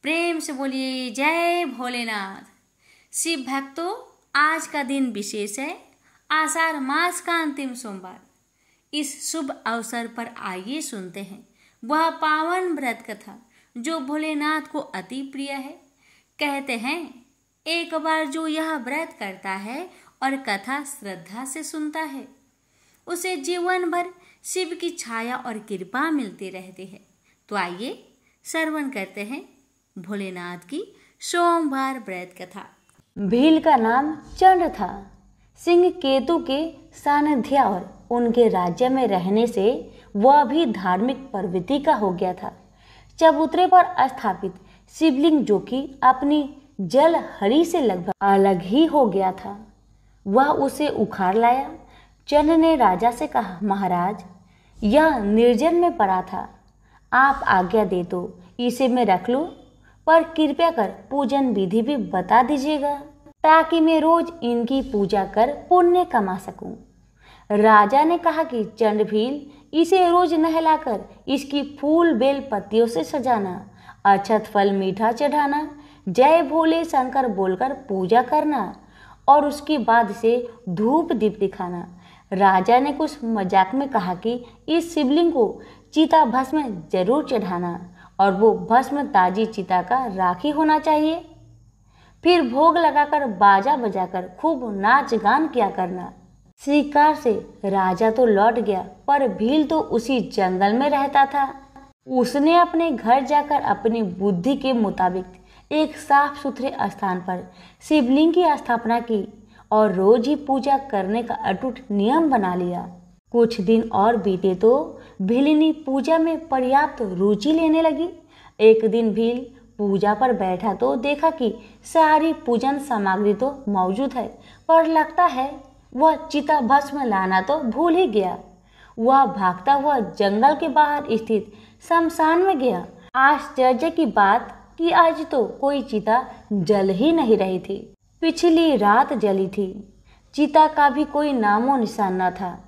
प्रेम से बोलिए जय भोलेनाथ। शिव भक्तों, आज का दिन विशेष है, आषाढ़ मास का अंतिम सोमवार। इस शुभ अवसर पर आइए सुनते हैं वह पावन व्रत कथा जो भोलेनाथ को अति प्रिय है। कहते हैं एक बार जो यह व्रत करता है और कथा श्रद्धा से सुनता है, उसे जीवन भर शिव की छाया और कृपा मिलती रहती है। तो आइए श्रवण करते हैं भोलेनाथ की सोमवार व्रत कथा। भील का नाम चंड था। सिंह केतु के सानिध्य और उनके राज्य में रहने से वह भी धार्मिक प्रवृत्ति का हो गया था। चबूतरे पर स्थापित शिवलिंग जो कि अपनी जल हरी से लगभग अलग ही हो गया था, वह उसे उखाड़ लाया। चंड ने राजा से कहा, महाराज, यह निर्जन में पड़ा था, आप आज्ञा दे तो इसे मैं रख लूं, पर कृपया कर पूजन विधि भी बता दीजिएगा ताकि मैं रोज इनकी पूजा कर पुण्य कमा सकूं। राजा ने कहा कि चंड भील, इसे रोज नहलाकर इसकी फूल बेल पत्तियों से सजाना, अक्षत फल मीठा चढ़ाना, जय भोले शंकर बोलकर पूजा करना और उसके बाद से धूप दीप दिखाना। राजा ने कुछ मजाक में कहा कि इस शिवलिंग को चिता भस्म जरूर चढ़ाना और वो भस्म ताजी चिता का राखी होना चाहिए। फिर भोग लगाकर बाजा बजाकर खूब नाच गान किया करना। शिकार से राजा तो लौट गया, पर भील तो उसी जंगल में रहता था। उसने अपने घर जाकर अपनी बुद्धि के मुताबिक एक साफ सुथरे स्थान पर शिवलिंग की स्थापना की और रोज ही पूजा करने का अटूट नियम बना लिया। कुछ दिन और बीते तो भीलिनी पूजा में पर्याप्त रुचि लेने लगी। एक दिन भील पूजा पर बैठा तो देखा कि सारी पूजन सामग्री तो मौजूद है, पर लगता है वह चिता भस्म लाना तो भूल ही गया। वह भागता हुआ जंगल के बाहर स्थित शमशान में गया। आश्चर्य की बात कि आज तो कोई चिता जल ही नहीं रही थी। पिछली रात जली थी। चिता का भी कोई नामो निशान न था,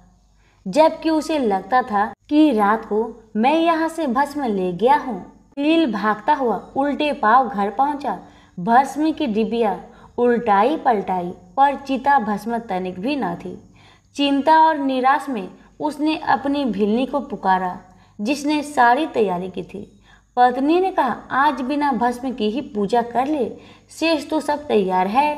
जबकि उसे लगता था कि रात को मैं यहाँ से भस्म ले गया हूँ। भील भागता हुआ उल्टे पांव घर पहुँचा। भस्म की डिबिया उल्टाई पलटाई, पर चिता भस्म तनिक भी न थी। चिंता और निराश में उसने अपनी भीलनी को पुकारा, जिसने सारी तैयारी की थी। पत्नी ने कहा, आज बिना भस्म की ही पूजा कर ले, शेष तो सब तैयार है।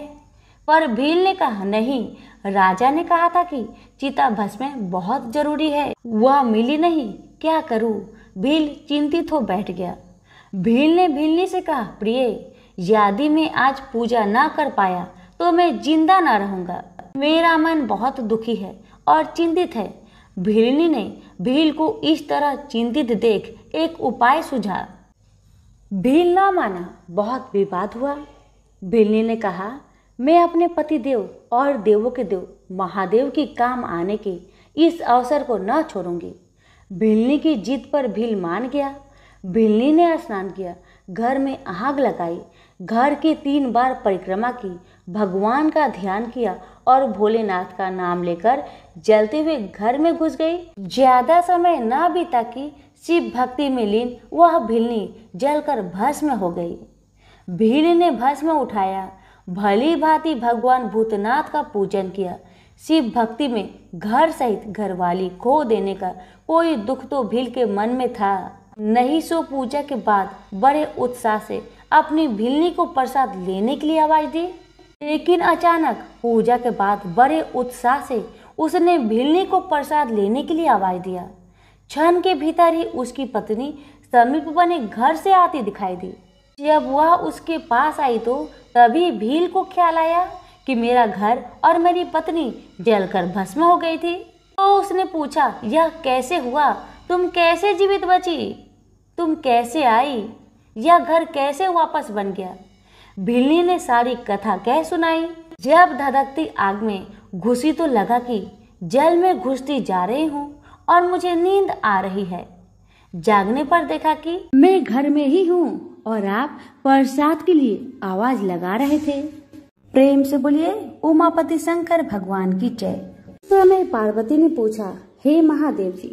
पर भील ने कहा, नहीं, राजा ने कहा था कि चिता भस्म बहुत जरूरी है, वह मिली नहीं, क्या करूं? भील चिंतित हो बैठ गया। भील ने भीलनी से कहा, प्रिय, यदि मैं आज पूजा न कर पाया तो मैं जिंदा न रहूंगा। मेरा मन बहुत दुखी है और चिंतित है। भीलनी ने भील को इस तरह चिंतित देख एक उपाय सुझा। भील ना माना। बहुत विवाद हुआ। भीलनी ने कहा, मैं अपने पति देव और देवों के देव महादेव की काम आने के इस अवसर को न छोड़ूंगी। भीलनी की जिद पर भील मान गया। भीलनी ने स्नान किया, घर में आग लगाई, घर की 3 बार परिक्रमा की, भगवान का ध्यान किया और भोलेनाथ का नाम लेकर जलते हुए घर में घुस गई। ज्यादा समय न बीता कि शिव भक्ति में लीन वह भीलनी जलकर भस्म हो गई। भील ने भस्म उठाया, भली भांति भगवान भूतनाथ का पूजन किया। शिव भक्ति में घर सहित घरवाली खो देने का कोई दुख तो भील के मन में था नहीं। सो पूजा के बाद बड़े उत्साह से अपनी भीलनी को प्रसाद लेने के लिए आवाज दी, लेकिन अचानक पूजा के बाद बड़े उत्साह से उसने भीलनी को प्रसाद लेने के लिए आवाज दिया। क्षण के भीतर ही उसकी पत्नी समीप बने घर से आती दिखाई दी। जब वह उसके पास आई तो तभी भील को ख्याल आया कि मेरा घर और मेरी पत्नी जलकर भस्म हो गई थी। तो उसने पूछा, यह कैसे हुआ? तुम कैसे जीवित बची? तुम कैसे आई? यह घर कैसे वापस बन गया? भीलनी ने सारी कथा कह सुनाई। जब धधकती आग में घुसी तो लगा कि जल में घुसती जा रही हूँ और मुझे नींद आ रही है। जागने पर देखा कि मैं घर में ही हूँ और आप प्रसाद के लिए आवाज लगा रहे थे। प्रेम से बोलिए उमापति शंकर भगवान की जय। समय पार्वती ने पूछा, हे महादेव जी,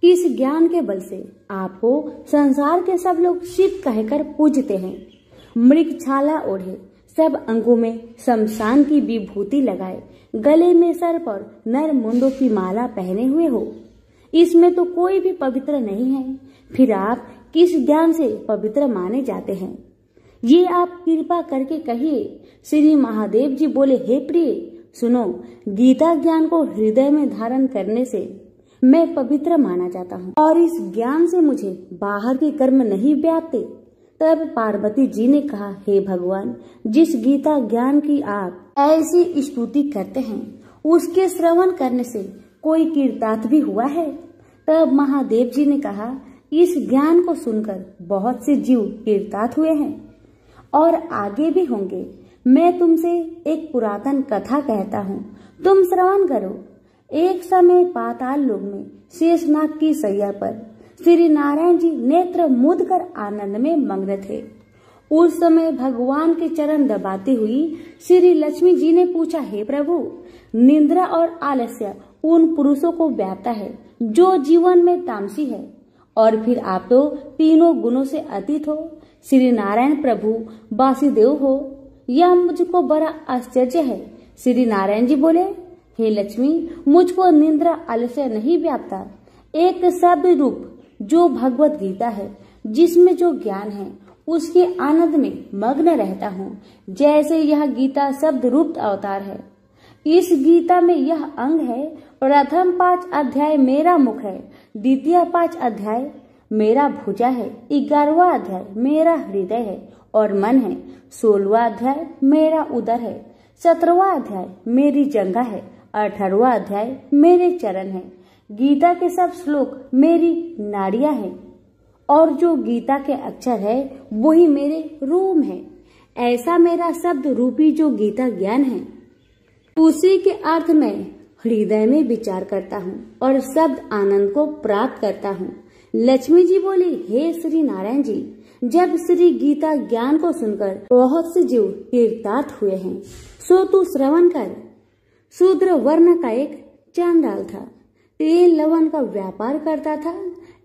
किस ज्ञान के बल से आपको संसार के सब लोग शिव कहकर पूजते हैं? मृगछाला ओढ़े, सब अंगों में शमशान की विभूति लगाए, गले में सर्प और नर मुंडों की माला पहने हुए हो, इसमें तो कोई भी पवित्र नहीं है, फिर आप किस ज्ञान से पवित्र माने जाते हैं? ये आप कृपा करके कहिए। श्री महादेव जी बोले, हे प्रिय, सुनो, गीता ज्ञान को हृदय में धारण करने से मैं पवित्र माना जाता हूँ और इस ज्ञान से मुझे बाहर के कर्म नहीं व्यापते। तब पार्वती जी ने कहा, हे भगवान, जिस गीता ज्ञान की आप ऐसी स्तुति करते हैं, उसके श्रवण करने से कोई कृतार्थ भी हुआ है? तब महादेव जी ने कहा, इस ज्ञान को सुनकर बहुत से जीव कृतार्थ हुए हैं और आगे भी होंगे। मैं तुमसे एक पुरातन कथा कहता हूँ, तुम श्रवण करो। एक समय पाताल लोक में शेषनाग की सैया पर श्री नारायण जी नेत्र मूंद कर आनंद में मग्न थे। उस समय भगवान के चरण दबाती हुई श्री लक्ष्मी जी ने पूछा, हे प्रभु, निंद्रा और आलस्य उन पुरुषों को व्यापता है जो जीवन में तामसी है, और फिर आप तो तीनों गुणों से अतीत हो, श्री नारायण प्रभु वासुदेव हो, यह मुझको बड़ा आश्चर्य है। श्री नारायण जी बोले, हे लक्ष्मी, मुझको निंद्रा आलस्य नहीं व्यापता। एक शब्द रूप जो भगवत गीता है, जिसमें जो ज्ञान है, उसके आनंद में मग्न रहता हूँ, जैसे यह गीता शब्द रूप अवतार है। इस गीता में यह अंग है, प्रथम 5 अध्याय मेरा मुख है, द्वितीय 5 अध्याय मेरा भुजा है, 11वां अध्याय मेरा हृदय है और मन है, 16वां अध्याय मेरा उदर है, 17वां अध्याय मेरी जंघा है, 18वां अध्याय मेरे चरण है। गीता के सब श्लोक मेरी नाड़ियां हैं और जो गीता के अक्षर है वही मेरे रोम है। ऐसा मेरा शब्द रूपी जो गीता ज्ञान है, उसी के अर्थ में हृदय में विचार करता हूँ और शब्द आनंद को प्राप्त करता हूँ। लक्ष्मी जी बोली, हे श्री नारायण जी, जब श्री गीता ज्ञान को सुनकर बहुत से जीव कृतार्थ हुए हैं, सो तू श्रवण कर। शूद्र वर्ण का एक चांडाल था, तेल लवण का व्यापार करता था।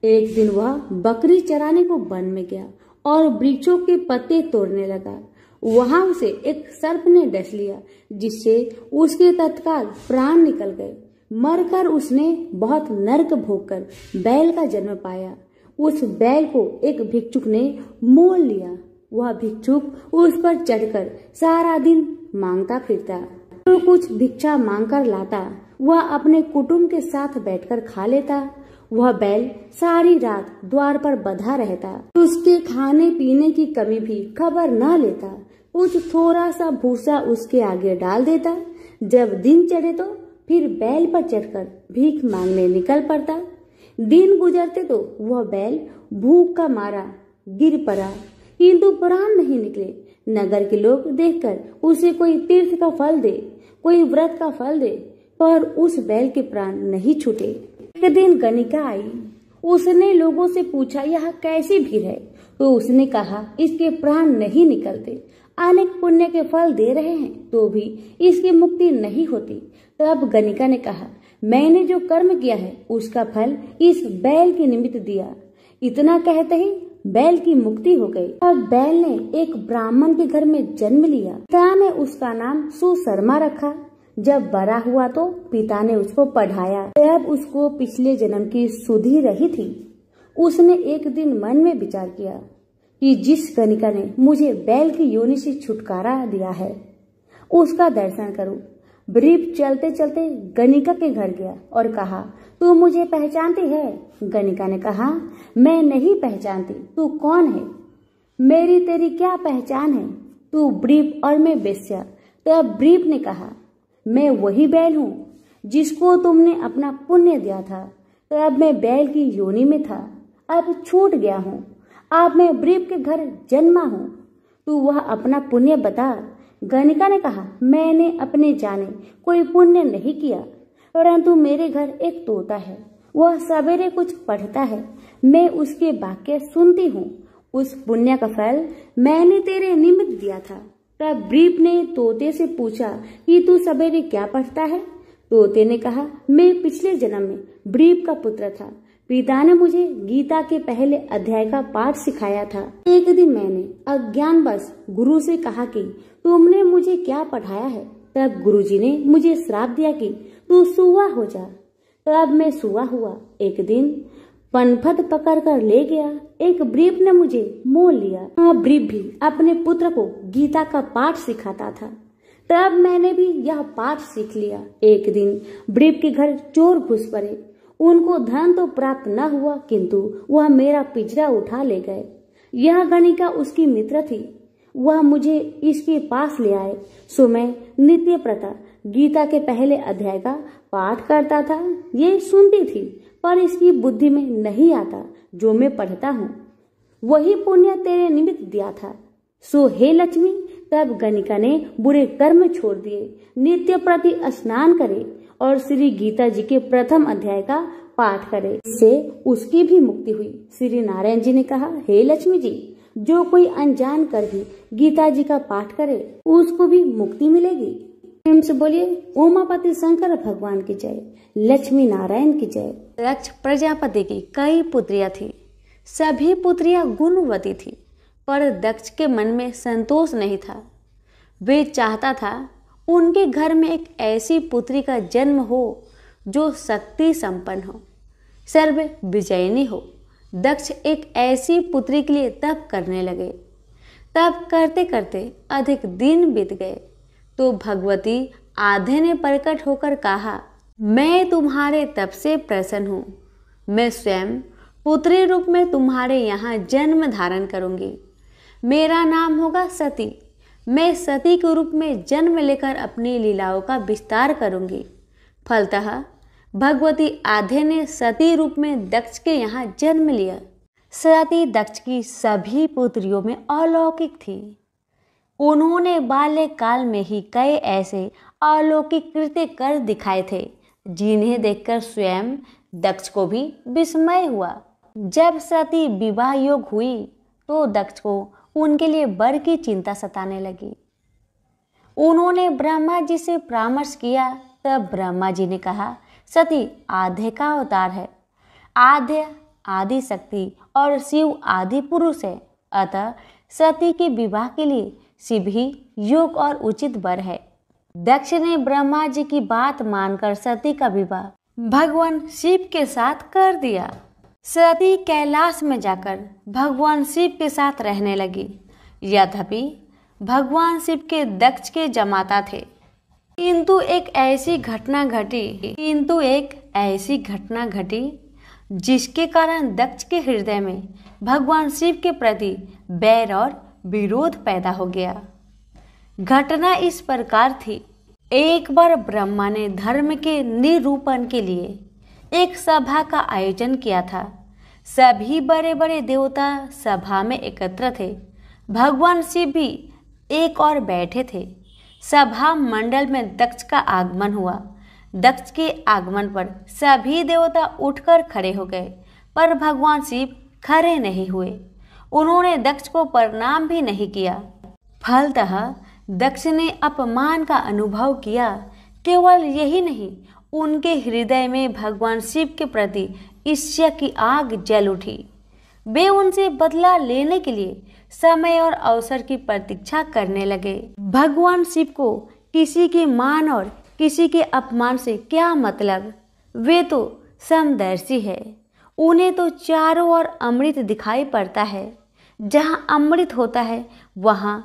एक दिन वह बकरी चराने को वन में गया और वृक्षों के पत्ते तोड़ने लगा। वहां उसे एक सर्प ने डस लिया, जिससे उसके तत्काल प्राण निकल गए। मरकर उसने बहुत नरक भोगकर बैल का जन्म पाया। उस बैल को एक भिक्षुक ने मोल लिया। वह भिक्षुक उस पर चढ़कर सारा दिन मांगता फिरता। तो कुछ भिक्षा मांगकर लाता, वह अपने कुटुंब के साथ बैठकर खा लेता। वह बैल सारी रात द्वार पर बंधा रहता, उसके खाने पीने की कमी भी खबर न लेता। कुछ थोड़ा सा भूसा उसके आगे डाल देता। जब दिन चढ़े तो फिर बैल पर चढ़कर भीख मांगने निकल पड़ता। दिन गुजरते तो वह बैल भूख का मारा गिर पड़ा, किंतु प्राण नहीं निकले। नगर के लोग देखकर उसे कोई तीर्थ का फल दे, कोई व्रत का फल दे, पर उस बैल के प्राण नहीं छूटे। एक दिन गणिका आई, उसने लोगों से पूछा, यह कैसी भीड़ है? तो उसने कहा, इसके प्राण नहीं निकलते, अनेक पुण्य के फल दे रहे हैं तो भी इसकी मुक्ति नहीं होती। तब गणिका ने कहा, मैंने जो कर्म किया है उसका फल इस बैल के निमित्त दिया। इतना कहते ही बैल की मुक्ति हो गई। अब बैल ने एक ब्राह्मण के घर में जन्म लिया। पिता ने उसका नाम सुशर्मा रखा। जब बड़ा हुआ तो पिता ने उसको पढ़ाया। तब उसको पिछले जन्म की सुधि रही थी। उसने एक दिन मन में विचार किया कि जिस गणिका ने मुझे बैल की योनि से छुटकारा दिया है उसका दर्शन करूं। ब्रीफ चलते चलते गणिका के घर गया और कहा, तू मुझे पहचानती है? गणिका ने कहा, मैं नहीं पहचानती, तू कौन है? मेरी तेरी क्या पहचान है? तू ब्रीफ और मैं बेस्या। तब ब्रीफ ने कहा, मैं वही बैल हूँ जिसको तुमने अपना पुण्य दिया था। तब मैं बैल की योनि में था, अब छूट गया हूँ। अब मैं ब्रीफ के घर जन्मा हूँ, तू वह अपना पुण्य बता। गणिका ने कहा, मैंने अपने जाने कोई पुण्य नहीं किया, परंतु मेरे घर एक तोता है, वह सवेरे कुछ पढ़ता है, मैं उसके वाक्य सुनती हूँ। उस पुण्य का फल मैंने तेरे निमित्त दिया था। तब ब्रीफ ने तोते से पूछा कि तू सवेरे क्या पढ़ता है? तोते ने कहा, मैं पिछले जन्म में ब्रीफ का पुत्र था, पिता ने मुझे गीता के पहले अध्याय का पाठ सिखाया था। एक दिन मैंने अज्ञानवश गुरु से कहा कि तुमने मुझे क्या पढ़ाया है। तब गुरुजी ने मुझे श्राप दिया कि तू सूआ हो जा। तब मैं सूआ हुआ। एक दिन पनपत पकड़ कर ले गया। एक ब्रीफ ने मुझे मोल लिया। ब्रीफ भी अपने पुत्र को गीता का पाठ सिखाता था। तब मैंने भी यह पाठ सीख लिया। एक दिन ब्रीफ के घर चोर घुस पड़े। उनको धन तो प्राप्त न हुआ, किंतु वह मेरा पिंजरा उठा ले गए। यह गणिका उसकी मित्र थी। वह मुझे इसके पास ले आए। सो मैं नित्य प्रथा गीता के पहले अध्याय का पाठ करता था। ये सुनती थी, पर इसकी बुद्धि में नहीं आता। जो मैं पढ़ता हूँ वही पुण्य तेरे निमित्त दिया था। सो हे लक्ष्मी, तब गणिका ने बुरे कर्म छोड़ दिए, नित्य प्रति स्नान करे और श्री गीता जी के प्रथम अध्याय का पाठ करे। इससे उसकी भी मुक्ति हुई। श्री नारायण जी ने कहा, हे लक्ष्मी जी, जो कोई अनजान कर भी गीता जी का पाठ करे उसको भी मुक्ति मिलेगी। प्रेम से बोलिए उमापति शंकर भगवान की जय, लक्ष्मी नारायण की जय। दक्ष प्रजापति की कई पुत्रियां थी। सभी पुत्रियां गुणवती थी, पर दक्ष के मन में संतोष नहीं था। वे चाहता था उनके घर में एक ऐसी पुत्री का जन्म हो जो शक्ति संपन्न हो, सर्व विजयिनी हो। दक्ष एक ऐसी पुत्री के लिए तप करने लगे। तप करते करते अधिक दिन बीत गए तो भगवती आधे ने प्रकट होकर कहा, मैं तुम्हारे तप से प्रसन्न हूँ। मैं स्वयं पुत्री रूप में तुम्हारे यहाँ जन्म धारण करूँगी। मेरा नाम होगा सती। मैं सती के रूप में जन्म लेकर अपनी लीलाओं का विस्तार करूँगी। फलतः भगवती आधे ने सती रूप में दक्ष के यहाँ जन्म लिया। सती दक्ष की सभी पुत्रियों में अलौकिक थी। उन्होंने बाल्यकाल में ही कई ऐसे अलौकिक कृत्य कर दिखाए थे जिन्हें देखकर स्वयं दक्ष को भी विस्मय हुआ। जब सती विवाह योग हुई तो दक्ष को उनके लिए वर की चिंता सताने लगी। उन्होंने ब्रह्मा जी से परामर्श किया। तब ब्रह्मा जी ने कहा, सती आधे का अवतार है। आद्य आदि शक्ति और शिव आदि पुरुष है। अतः सती के विवाह के लिए शिव ही योग और उचित वर है। दक्ष ने ब्रह्मा जी की बात मानकर सती का विवाह भगवान शिव के साथ कर दिया। सती कैलाश में जाकर भगवान शिव के साथ रहने लगी। यद्यपि भगवान शिव के दक्ष के जमाता थे, किंतु एक ऐसी घटना घटी जिसके कारण दक्ष के हृदय में भगवान शिव के प्रति बैर और विरोध पैदा हो गया। घटना इस प्रकार थी। एक बार ब्रह्मा ने धर्म के निरूपण के लिए एक सभा का आयोजन किया था। सभी बड़े बड़े देवता सभा में एकत्र थे। भगवान शिव भी एक और बैठे थे। सभा मंडल में दक्ष का आगमन हुआ। दक्ष के आगमन पर सभी देवता उठकर खड़े हो गए, पर भगवान शिव खड़े नहीं हुए। उन्होंने दक्ष को प्रणाम भी नहीं किया। फलतः दक्ष ने अपमान का अनुभव किया। केवल यही नहीं, उनके हृदय में भगवान शिव के प्रति ईर्ष्या की आग जल उठी। वे उनसे बदला लेने के लिए समय और अवसर की प्रतीक्षा करने लगे। भगवान शिव को किसी के मान और किसी के अपमान से क्या मतलब? वे तो समदर्शी है। उन्हें तो चारों ओर अमृत दिखाई पड़ता है। जहाँ अमृत होता है वहाँ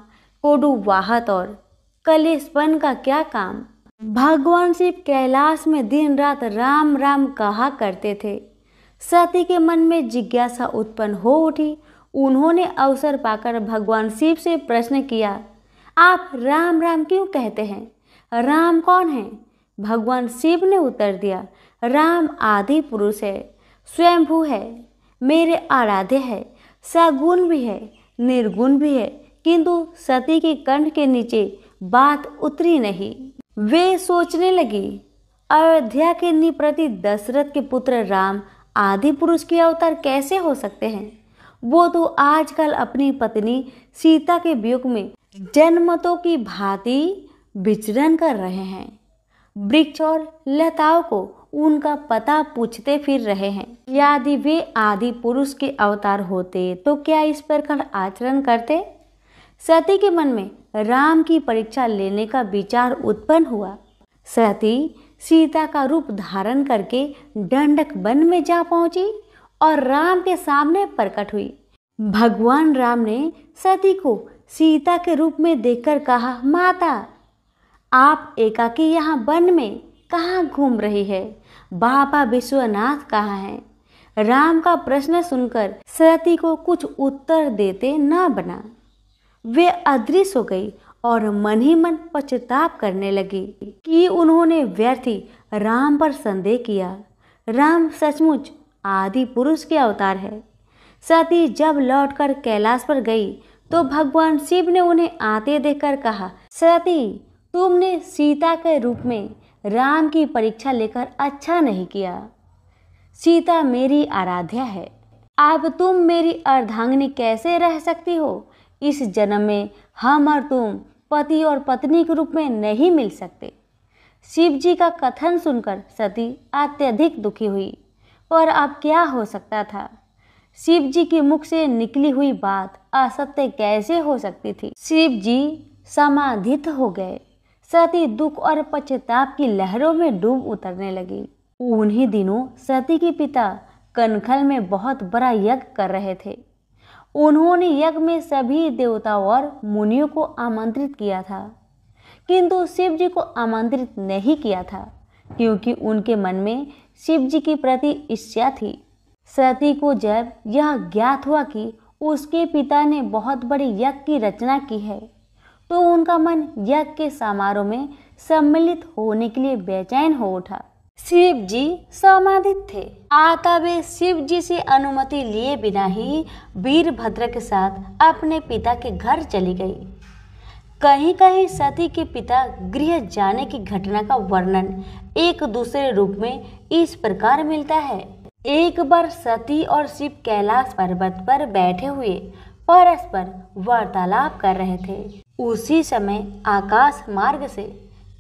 कोडुवाहत और कलेशपन का क्या काम? भगवान शिव कैलाश में दिन रात राम राम कहा करते थे। सती के मन में जिज्ञासा उत्पन्न हो उठी। उन्होंने अवसर पाकर भगवान शिव से प्रश्न किया, आप राम राम क्यों कहते हैं? राम कौन है? भगवान शिव ने उत्तर दिया, राम आदि पुरुष है, स्वयंभू है, मेरे आराध्य है, सगुण भी है, निर्गुण भी है। किंतु सती के कंठ के नीचे बात उतरी नहीं। वे सोचने लगी, अयोध्या के निप्रति दशरथ के पुत्र राम आदि पुरुष के अवतार कैसे हो सकते हैं? वो तो आजकल अपनी पत्नी सीता के वियोग में जन्मतों की भांति विचरण कर रहे हैं। वृक्ष और लताओं को उनका पता पूछते फिर रहे हैं। यदि वे आदि पुरुष के अवतार होते तो क्या इस प्रकार आचरण करते? सती के मन में राम की परीक्षा लेने का विचार उत्पन्न हुआ। सती सीता का रूप धारण करके दंडक वन में जा पहुंची और राम के सामने प्रकट हुई। भगवान राम ने सती को सीता के रूप में देखकर कहा, माता आप एकाकी यहाँ वन में कहाँ घूम रही है? बाबा विश्वनाथ कहाँ हैं? राम का प्रश्न सुनकर सती को कुछ उत्तर देते न बना। वे अदृश्य हो गई और मन ही मन पश्चाताप करने लगी कि उन्होंने व्यर्थ ही राम पर संदेह किया। राम सचमुच आदि पुरुष के अवतार है। सती जब लौटकर कैलाश पर गई तो भगवान शिव ने उन्हें आते देखकर कहा, सती तुमने सीता के रूप में राम की परीक्षा लेकर अच्छा नहीं किया। सीता मेरी आराध्या है। अब तुम मेरी अर्धांगिनी कैसे रह सकती हो? इस जन्म में हम और तुम पति और पत्नी के रूप में नहीं मिल सकते। शिव जी का कथन सुनकर सती अत्यधिक दुखी हुई, पर अब क्या हो सकता था? शिव जी के मुख से निकली हुई बात असत्य कैसे हो सकती थी? शिव जी समाधित हो गए। सती दुख और पश्चाताप की लहरों में डूब उतरने लगी। उन्हीं दिनों सती के पिता कनखल में बहुत बड़ा यज्ञ कर रहे थे। उन्होंने यज्ञ में सभी देवताओं और मुनियों को आमंत्रित किया था, किंतु शिव जी को आमंत्रित नहीं किया था, क्योंकि उनके मन में शिव जी के प्रति ईर्ष्या थी। सती को जब यह ज्ञात हुआ कि उसके पिता ने बहुत बड़ी यज्ञ की रचना की है, तो उनका मन यज्ञ के समारोह में सम्मिलित होने के लिए बेचैन हो उठा। शिव जी समाधित थे। आता वे शिव जी से अनुमति लिए बिना ही वीरभद्र के साथ अपने पिता के घर चली गई। कहीं कहीं सती के पिता गृह जाने की घटना का वर्णन एक दूसरे रूप में इस प्रकार मिलता है। एक बार सती और शिव कैलाश पर्वत पर बैठे हुए परस्पर वार्तालाप कर रहे थे। उसी समय आकाश मार्ग से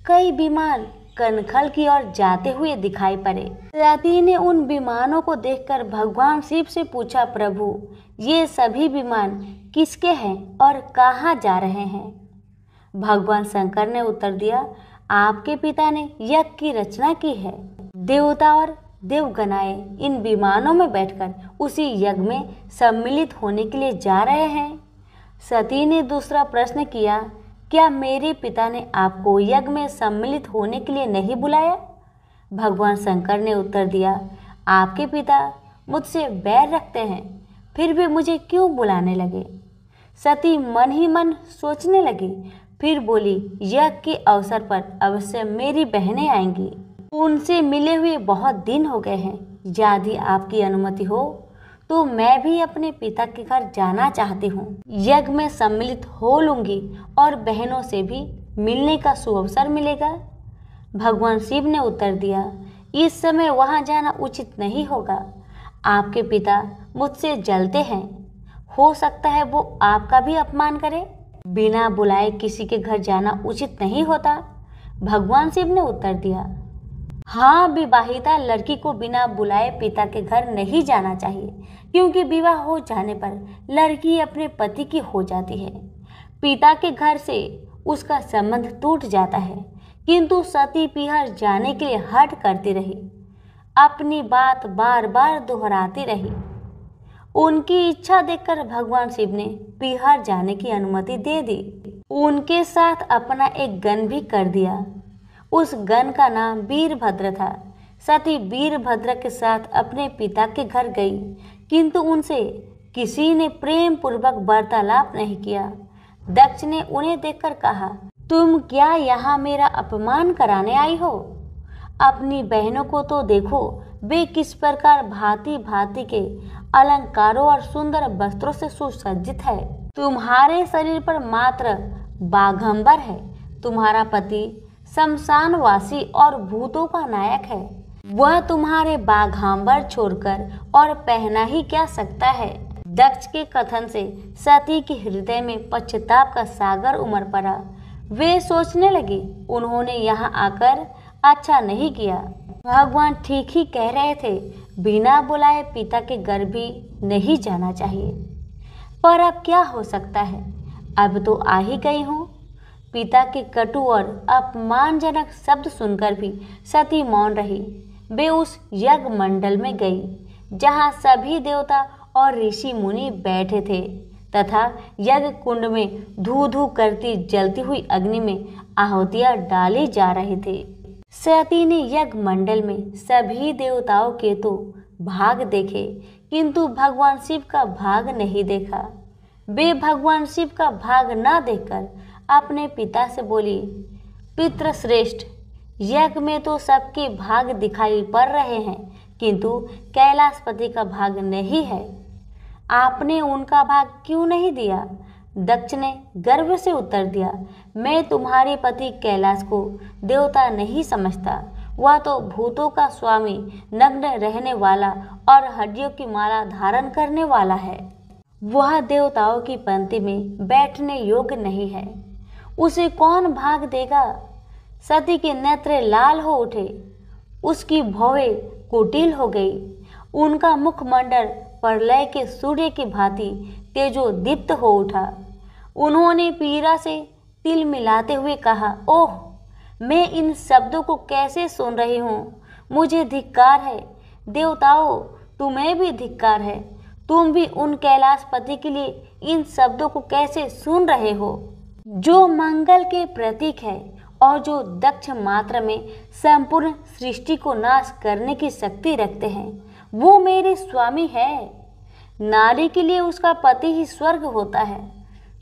कई विमान कनखल की ओर जाते हुए दिखाई पड़े। सती ने उन विमानों को देखकर भगवान शिव से पूछा, प्रभु ये सभी विमान किसके हैं और कहाँ जा रहे हैं? भगवान शंकर ने उत्तर दिया, आपके पिता ने यज्ञ की रचना की है। देवता और देवगणाएं इन विमानों में बैठकर उसी यज्ञ में सम्मिलित होने के लिए जा रहे हैं। सती ने दूसरा प्रश्न किया, क्या मेरे पिता ने आपको यज्ञ में सम्मिलित होने के लिए नहीं बुलाया? भगवान शंकर ने उत्तर दिया, आपके पिता मुझसे बैर रखते हैं, फिर भी मुझे क्यों बुलाने लगे? सती मन ही मन सोचने लगी, फिर बोली, यज्ञ के अवसर पर अवश्य मेरी बहनें आएंगी। उनसे मिले हुए बहुत दिन हो गए हैं। यदि आपकी अनुमति हो तो मैं भी अपने पिता के घर जाना चाहती हूँ। यज्ञ में सम्मिलित हो लूंगी और बहनों से भी मिलने का सुअवसर मिलेगा। भगवान शिव ने उत्तर दिया, इस समय वहाँ जाना उचित नहीं होगा। आपके पिता मुझसे जलते हैं, हो सकता है वो आपका भी अपमान करे। बिना बुलाए किसी के घर जाना उचित नहीं होता। भगवान शिव ने उत्तर दिया, हाँ, विवाहिता लड़की को बिना बुलाए पिता के घर नहीं जाना चाहिए, क्योंकि विवाह हो जाने पर लड़की अपने पति की हो जाती है। पिता के घर से उसका संबंध टूट जाता है। किंतु सती पीहर जाने के लिए हठ करती रही, अपनी बात बार बार दोहराती रही। उनकी इच्छा देखकर भगवान शिव ने पीहर जाने की अनुमति दे दी। उनके साथ अपना एक गण भी कर दिया। उस गण का नाम वीरभद्र था। सती वीरभद्र के साथ अपने पिता के घर गई, किंतु उनसे किसी ने प्रेम पूर्वक वार्तालाप नहीं किया। दक्ष ने उन्हें देखकर कहा, तुम क्या यहाँ मेरा अपमान कराने आई हो? अपनी बहनों को तो देखो, वे किस प्रकार भांति भांति के अलंकारों और सुंदर वस्त्रों से सुसज्जित है। तुम्हारे शरीर पर मात्र बाघंबर है। तुम्हारा पति शमशानवासी और भूतों का नायक है। वह तुम्हारे बाघांबर छोड़कर और पहना ही क्या सकता है। दक्ष के कथन से सती के हृदय में पश्चाताप का सागर उमड़ पड़ा। वे सोचने लगी, उन्होंने यहाँ आकर अच्छा नहीं किया। भगवान ठीक ही कह रहे थे, बिना बुलाए पिता के घर भी नहीं जाना चाहिए। पर अब क्या हो सकता है, अब तो आ ही गई हूँ। पिता के कटु और अपमानजनक शब्द सुनकर भी सती मौन रही। वे उस यज्ञ मंडल में गई जहाँ सभी देवता और ऋषि मुनि बैठे थे तथा यज्ञ कुंड में धू धू करती जलती हुई अग्नि में आहुतियां डाली जा रही थी। सती ने यज्ञ मंडल में सभी देवताओं के तो भाग देखे, किंतु भगवान शिव का भाग नहीं देखा। वे भगवान शिव का भाग न देखकर अपने पिता से बोली, पितृश्रेष्ठ, यज्ञ में तो सबके भाग दिखाई पड़ रहे हैं, किंतु कैलाशपति का भाग नहीं है। आपने उनका भाग क्यों नहीं दिया? दक्ष ने गर्व से उत्तर दिया, मैं तुम्हारे पति कैलाश को देवता नहीं समझता। वह तो भूतों का स्वामी, नग्न रहने वाला और हड्डियों की माला धारण करने वाला है। वह देवताओं की पंक्ति में बैठने योग्य नहीं है। उसे कौन भाग देगा? सती के नेत्र लाल हो उठे, उसकी भौवें कुटिल हो गई, उनका मुखमंडल प्रलय के सूर्य की भांति तेजोदीप्त हो उठा। उन्होंने पीड़ा से तिल मिलाते हुए कहा, ओह, मैं इन शब्दों को कैसे सुन रही हूँ? मुझे धिक्कार है। देवताओं, तुम्हें भी धिक्कार है। तुम भी उन कैलाशपति के लिए इन शब्दों को कैसे सुन रहे हो, जो मंगल के प्रतीक है और जो दक्ष मात्र में संपूर्ण सृष्टि को नाश करने की शक्ति रखते हैं। वो मेरे स्वामी है। नारी के लिए उसका पति ही स्वर्ग होता है।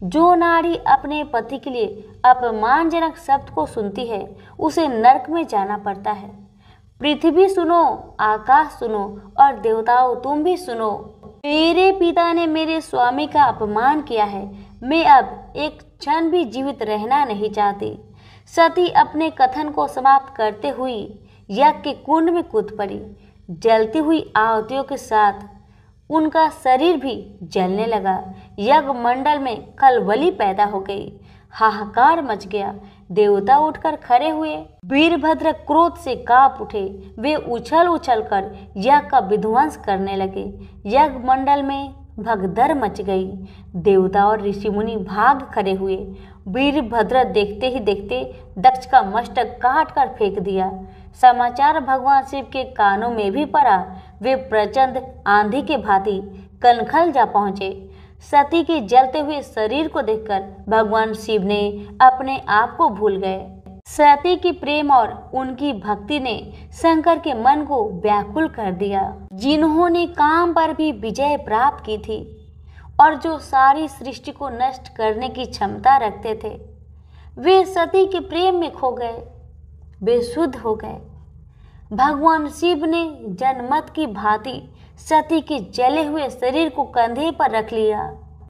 जो नारी अपने पति के लिए अपमानजनक शब्द को सुनती है, उसे नरक में जाना पड़ता है। पृथ्वी सुनो, आकाश सुनो और देवताओं तुम भी सुनो। मेरे पिता ने मेरे स्वामी का अपमान किया है। मैं अब एक क्षण भी जीवित रहना नहीं चाहती। सती अपने कथन को समाप्त करते हुई यज्ञ के कुंड में कूद पड़ी। जलती हुई आहुतियों के साथ उनका शरीर भी जलने लगा। यज्ञ मंडल में खलबली पैदा हो गई। हाहाकार मच गया। देवता उठकर खड़े हुए। वीरभद्र क्रोध से कांप उठे। वे उछल उछल कर यज्ञ का विध्वंस करने लगे। यज्ञ मंडल में भगदड़ मच गई। देवता और ऋषि मुनि भाग खड़े हुए। वीरभद्र देखते ही देखते दक्ष का मस्तक काट कर फेंक दिया। समाचार भगवान शिव के कानों में भी पड़ा। वे प्रचंड आंधी के भांति कनखल जा पहुंचे। सती के जलते हुए शरीर को देखकर भगवान शिव ने अपने आप को भूल गए। सती की प्रेम और उनकी भक्ति ने शंकर के मन को व्याकुल कर दिया, जिन्होंने काम पर भी विजय प्राप्त की थी और जो सारी सृष्टि को नष्ट करने की क्षमता रखते थे। वे सती के प्रेम में खो गए, बेसुध हो गए। भगवान शिव ने जनमत की भांति सती के जले हुए शरीर को कंधे पर रख लिया।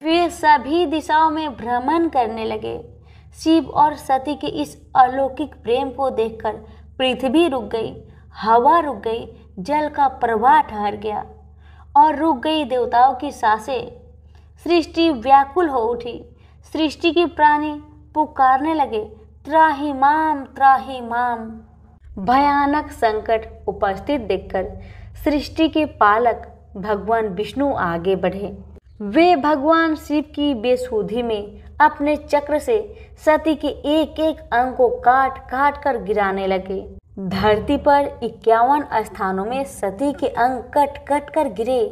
वे सभी दिशाओं में भ्रमण करने लगे। शिव और सती के इस अलौकिक प्रेम को देखकर पृथ्वी रुक गई, हवा रुक गई, जल का प्रवाह ठहर गया और रुक गई देवताओं की सांसें। सृष्टि व्याकुल हो उठी। सृष्टि के प्राणी पुकारने लगे, त्राहि माम, त्राहि माम। भयानक संकट उपस्थित देखकर सृष्टि के पालक भगवान विष्णु आगे बढ़े। वे भगवान शिव की बेसुधी में अपने चक्र से सती के एक एक अंग को काट काट कर गिराने लगे। धरती पर 51 स्थानों में सती के अंग कट कट कर गिरे।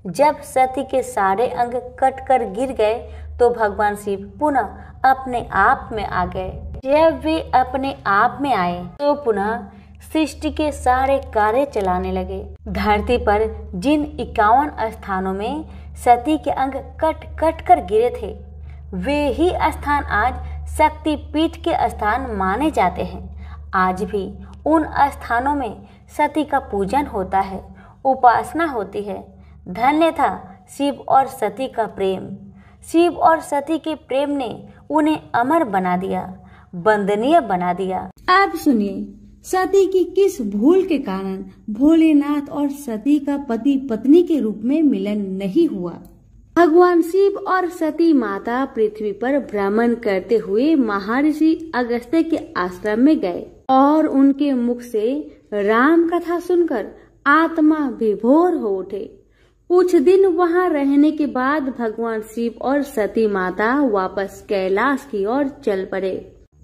जब सती के सारे अंग कट कर गिर गए तो भगवान शिव पुनः अपने आप में आ गए। जब वे अपने आप में आए तो पुनः सृष्टि के सारे कार्य चलाने लगे। धरती पर जिन 51 स्थानों में सती के अंग कट कट कर गिरे थे, वे ही स्थान आज शक्ति पीठ के स्थान माने जाते हैं। आज भी उन स्थानों में सती का पूजन होता है, उपासना होती है। धन्य था शिव और सती का प्रेम। शिव और सती के प्रेम ने उन्हें अमर बना दिया, वंदनीय बना दिया। आप सुनिए, सती की किस भूल के कारण भोलेनाथ और सती का पति पत्नी के रूप में मिलन नहीं हुआ। भगवान शिव और सती माता पृथ्वी पर भ्रमण करते हुए महर्षि अगस्त्य के आश्रम में गए और उनके मुख से राम कथा सुनकर आत्मा विभोर हो उठे। कुछ दिन वहां रहने के बाद भगवान शिव और सती माता वापस कैलाश की ओर चल पड़े।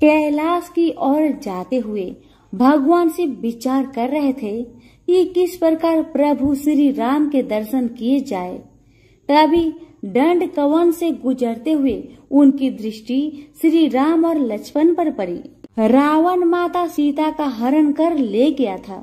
कैलाश की ओर जाते हुए भगवान शिव विचार कर रहे थे कि किस प्रकार प्रभु श्री राम के दर्शन किए जाए। तभी दंड कवन से गुजरते हुए उनकी दृष्टि श्री राम और लक्ष्मण पर पड़ी। रावण माता सीता का हरण कर ले गया था।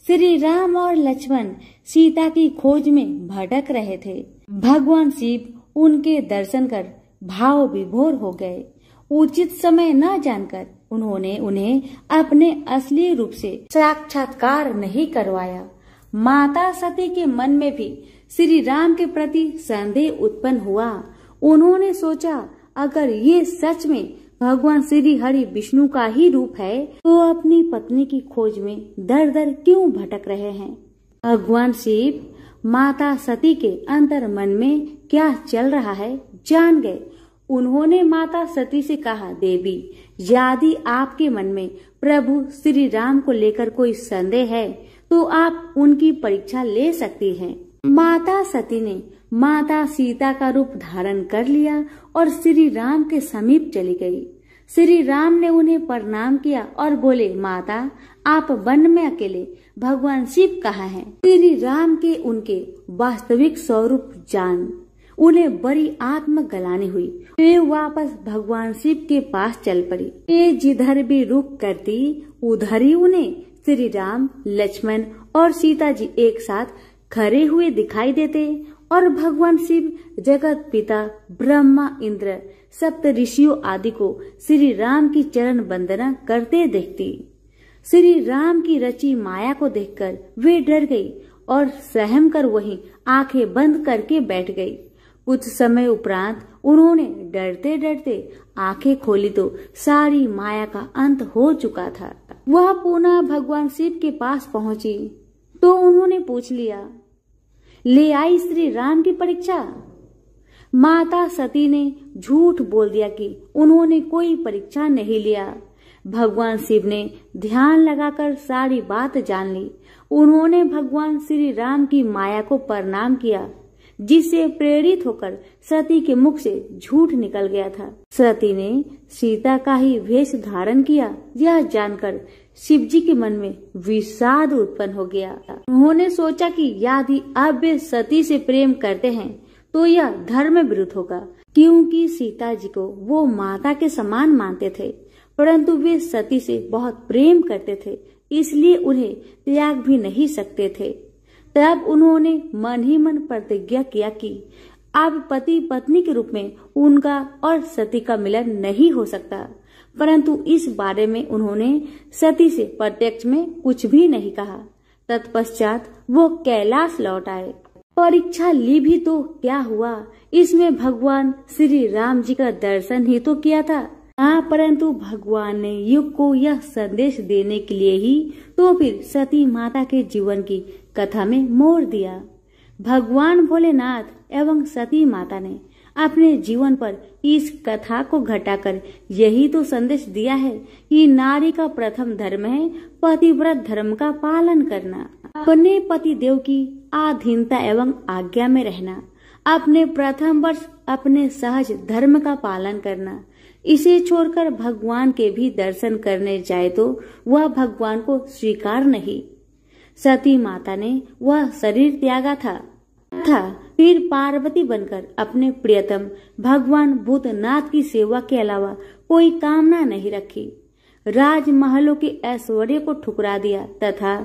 श्री राम और लक्ष्मण सीता की खोज में भटक रहे थे। भगवान शिव उनके दर्शन कर भाव विभोर हो गए। उचित समय न जानकर उन्होंने उन्हें अपने असली रूप से साक्षात्कार नहीं करवाया। माता सती के मन में भी श्री राम के प्रति संदेह उत्पन्न हुआ। उन्होंने सोचा, अगर ये सच में भगवान श्री हरि विष्णु का ही रूप है तो अपनी पत्नी की खोज में दर दर क्यों भटक रहे हैं। भगवान शिव माता सती के अंतर मन में क्या चल रहा है जान गए। उन्होंने माता सती से कहा, देवी, यदि आपके मन में प्रभु श्री राम को लेकर कोई संदेह है तो आप उनकी परीक्षा ले सकती हैं। माता सती ने माता सीता का रूप धारण कर लिया और श्री राम के समीप चली गई। श्री राम ने उन्हें प्रणाम किया और बोले, माता, आप वन में अकेले, भगवान शिव कहाँ हैं? श्री राम के उनके वास्तविक स्वरूप जान उन्हें बड़ी आत्मग्लानि हुई। वे वापस भगवान शिव के पास चल पड़ी। वे जिधर भी रुक करती उधर ही उन्हें श्री राम, लक्ष्मण और सीता जी एक साथ खड़े हुए दिखाई देते और भगवान शिव जगत पिता ब्रह्मा, इंद्र, सप्त ऋषियों आदि को श्री राम की चरण वंदना करते देखती। श्री राम की रची माया को देखकर वे डर गई और सहम कर वहीं आंखें बंद करके बैठ गई। कुछ समय उपरांत उन्होंने डरते डरते आंखें खोली तो सारी माया का अंत हो चुका था। वह पुनः भगवान शिव के पास पहुंची तो उन्होंने पूछ लिया, ले आई श्री राम की परीक्षा? माता सती ने झूठ बोल दिया कि उन्होंने कोई परीक्षा नहीं लिया। भगवान शिव ने ध्यान लगाकर सारी बात जान ली। उन्होंने भगवान श्री राम की माया को प्रणाम किया, जिससे प्रेरित होकर सती के मुख से झूठ निकल गया था। सती ने सीता का ही वेश धारण किया। यह जानकर शिव जी के मन में विषाद उत्पन्न हो गया। उन्होंने सोचा कि यदि अब वे सती से प्रेम करते हैं तो यह धर्म विरुद्ध होगा, क्योंकि सीता जी को वो माता के समान मानते थे, परंतु वे सती से बहुत प्रेम करते थे, इसलिए उन्हें त्याग भी नहीं सकते थे। तब उन्होंने मन ही मन प्रतिज्ञा किया कि अब पति पत्नी के रूप में उनका और सती का मिलन नहीं हो सकता, परंतु इस बारे में उन्होंने सती से प्रत्यक्ष में कुछ भी नहीं कहा। तत्पश्चात वो कैलाश लौट आए। परीक्षा ली भी तो क्या हुआ, इसमें भगवान श्री राम जी का दर्शन ही तो किया था। हाँ, परंतु भगवान ने युग को यह संदेश देने के लिए ही तो फिर सती माता के जीवन की कथा में मोड़ दिया। भगवान भोलेनाथ एवं सती माता ने अपने जीवन पर इस कथा को घटाकर यही तो संदेश दिया है कि नारी का प्रथम धर्म है पतिव्रत धर्म का पालन करना, अपने पति देव की अधीनता एवं आज्ञा में रहना, अपने प्रथम वर्ष अपने सहज धर्म का पालन करना। इसे छोड़कर भगवान के भी दर्शन करने जाए तो वह भगवान को स्वीकार नहीं। सती माता ने वह शरीर त्यागा था फिर पार्वती बनकर अपने प्रियतम भगवान भूतनाथ की सेवा के अलावा कोई कामना नहीं रखी। राजमहलों के ऐश्वर्य को ठुकरा दिया तथा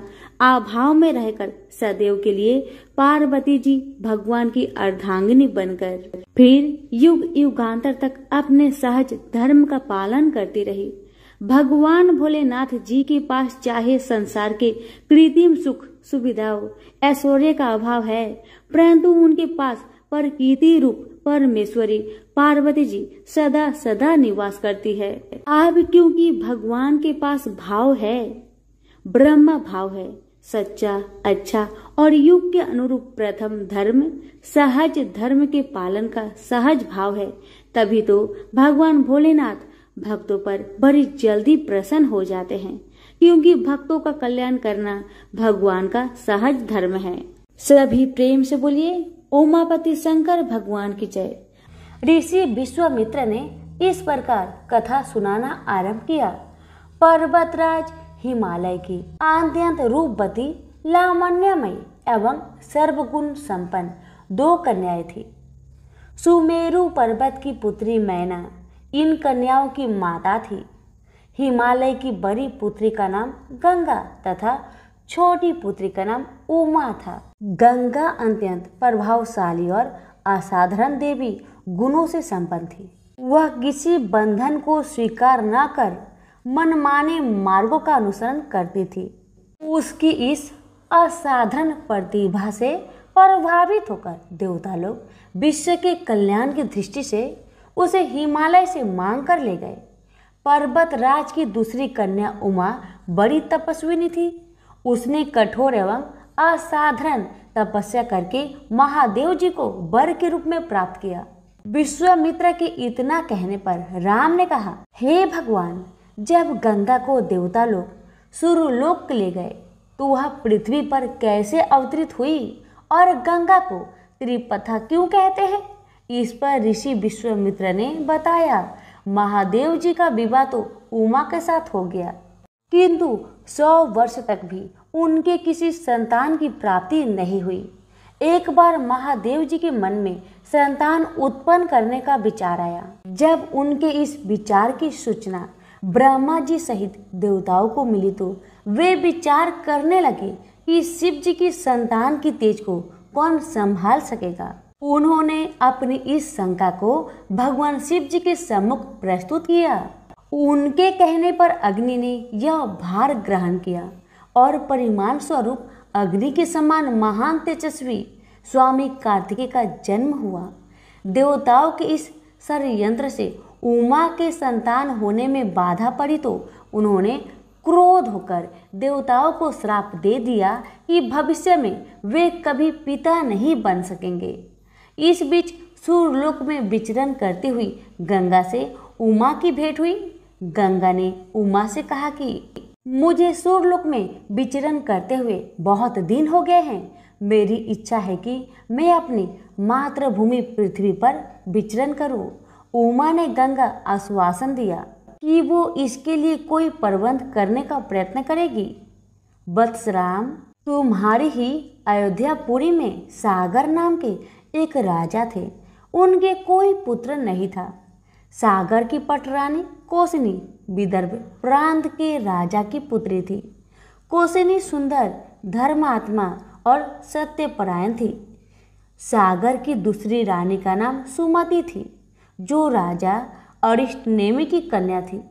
अभाव में रहकर सदैव के लिए पार्वती जी भगवान की अर्धांगिनी बनकर फिर युग युगांतर तक अपने सहज धर्म का पालन करती रही। भगवान भोलेनाथ जी के पास चाहे संसार के कृत्रिम सुख सुविधाओं ऐश्वर्य का अभाव है, परंतु उनके पास प्रकृति रूप परमेश्वरी पार्वती जी सदा सदा निवास करती है। अब क्योंकि भगवान के पास भाव है, ब्रह्म भाव है, सच्चा, अच्छा और युग के अनुरूप प्रथम धर्म सहज धर्म के पालन का सहज भाव है, तभी तो भगवान भोलेनाथ भक्तों पर बड़ी जल्दी प्रसन्न हो जाते हैं, क्योंकि भक्तों का कल्याण करना भगवान का सहज धर्म है। सभी प्रेम से बोलिए उमापति शंकर भगवान की जय। ऋषि विश्वामित्र ने इस प्रकार कथा सुनाना आरंभ किया। पर्वतराज हिमालय की अत्यंत रूपवती, लावण्यमयी एवं सर्वगुण संपन्न 2 कन्याएं थी। सुमेरु पर्वत की पुत्री मैना इन कन्याओं की माता थी। हिमालय की बड़ी पुत्री का नाम गंगा तथा छोटी पुत्री का नाम उमा था। गंगा अत्यंत प्रभावशाली और असाधारण देवी गुणों से संपन्न थी। वह किसी बंधन को स्वीकार न कर मनमाने मार्गों का अनुसरण करती थी। उसकी इस असाधारण प्रतिभा से प्रभावित होकर देवता लोग विश्व के कल्याण की दृष्टि से उसे हिमालय से मांग कर ले गए। पर्वतराज की दूसरी कन्या उमा बड़ी तपस्विनी थी। उसने कठोर एवं असाधारण तपस्या करके महादेव जी को वर के रूप में प्राप्त किया। विश्वामित्र के इतना कहने पर राम ने कहा, हे भगवान, जब गंगा को देवता लोग सूर्यलोक ले गए तो वह पृथ्वी पर कैसे अवतरित हुई और गंगा को त्रिपथा क्यों कहते हैं? इस पर ऋषि विश्वामित्र ने बताया, महादेव जी का विवाह तो उमा के साथ हो गया, किंतु 100 वर्ष तक भी उनके किसी संतान की प्राप्ति नहीं हुई। एक बार महादेव जी के मन में संतान उत्पन्न करने का विचार आया। जब उनके इस विचार की सूचना ब्रह्मा जी सहित देवताओं को मिली तो वे विचार करने लगे कि शिव जी की संतान की तेज को कौन संभाल सकेगा। उन्होंने अपनी इस शंका को भगवान शिव जी के सम्मुख प्रस्तुत किया। उनके कहने पर अग्नि ने यह भार ग्रहण किया और परिमाण स्वरूप अग्नि के समान महान तेजस्वी स्वामी कार्तिकेय का जन्म हुआ। देवताओं के इस षड्यंत्र से उमा के संतान होने में बाधा पड़ी तो उन्होंने क्रोध होकर देवताओं को श्राप दे दिया कि भविष्य में वे कभी पिता नहीं बन सकेंगे। इस बीच सूर्यलोक में विचरण करती हुई गंगा से उमा की भेंट हुई। गंगा ने उमा से कहा कि मुझे सूर्यलोक में विचरण करते हुए बहुत दिन हो गए हैं। मेरी इच्छा है कि मैं अपनी मातृभूमि पृथ्वी पर विचरण करूं। उमा ने गंगा आश्वासन दिया कि वो इसके लिए कोई प्रबंध करने का प्रयत्न करेगी। वत्सराम, तुम्हारी ही अयोध्यापुरी में सागर नाम के एक राजा थे। उनके कोई पुत्र नहीं था। सागर की पटरानी कोसनी विदर्भ प्रांत के राजा की पुत्री थी। कोसनी सुंदर, धर्मात्मा और सत्यपरायण थी। सागर की दूसरी रानी का नाम सुमति थी, जो राजा अरिष्टनेमि की कन्या थी।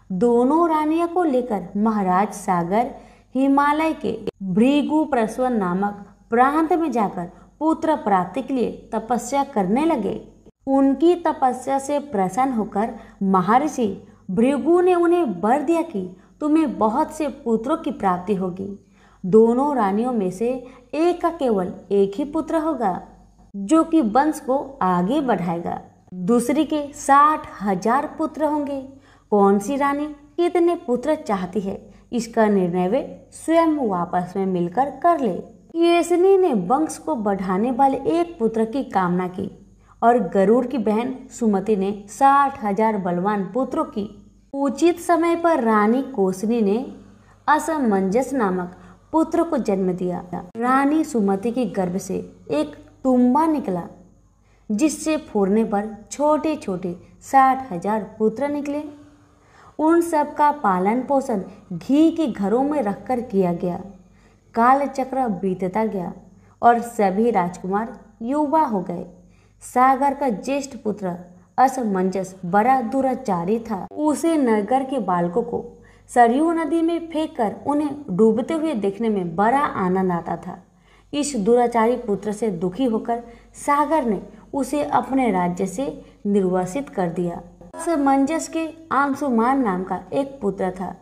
दोनों रानियों को लेकर महाराज सागर हिमालय के भृगुप्रस्वन नामक प्रांत में जाकर पुत्र प्राप्ति के लिए तपस्या करने लगे। उनकी तपस्या से प्रसन्न होकर महर्षि भृगु ने उन्हें वर दिया कि तुम्हें बहुत से पुत्रों की प्राप्ति होगी। दोनों रानियों में से एक का केवल एक ही पुत्र होगा, जो कि वंश को आगे बढ़ाएगा। दूसरी के 60,000 पुत्र होंगे। कौन सी रानी कितने पुत्र चाहती है, इसका निर्णय वे स्वयं आपस में मिलकर कर ले। केसनी ने वंश को बढ़ाने वाले एक पुत्र की कामना की और गरुड़ की बहन सुमति ने 60,000 बलवान पुत्रों की। उचित समय पर रानी कोसनी ने असमंजस नामक पुत्र को जन्म दिया। रानी सुमति के गर्भ से एक तुम्बा निकला, जिससे फोड़ने पर छोटे छोटे 60,000 पुत्र निकले। उन सब का पालन पोषण घी के घरों में रखकर किया गया। काल चक्र बीतता गया और सभी राजकुमार युवा हो गए। सागर का ज्येष्ठ पुत्र असमंजस बड़ा दुराचारी था। उसे नगर के बालकों को सरयू नदी में फेंककर उन्हें डूबते हुए देखने में बड़ा आनंद आता था। इस दुराचारी पुत्र से दुखी होकर सागर ने उसे अपने राज्य से निर्वासित कर दिया। असमंजस के अंशुमान नाम का एक पुत्र था।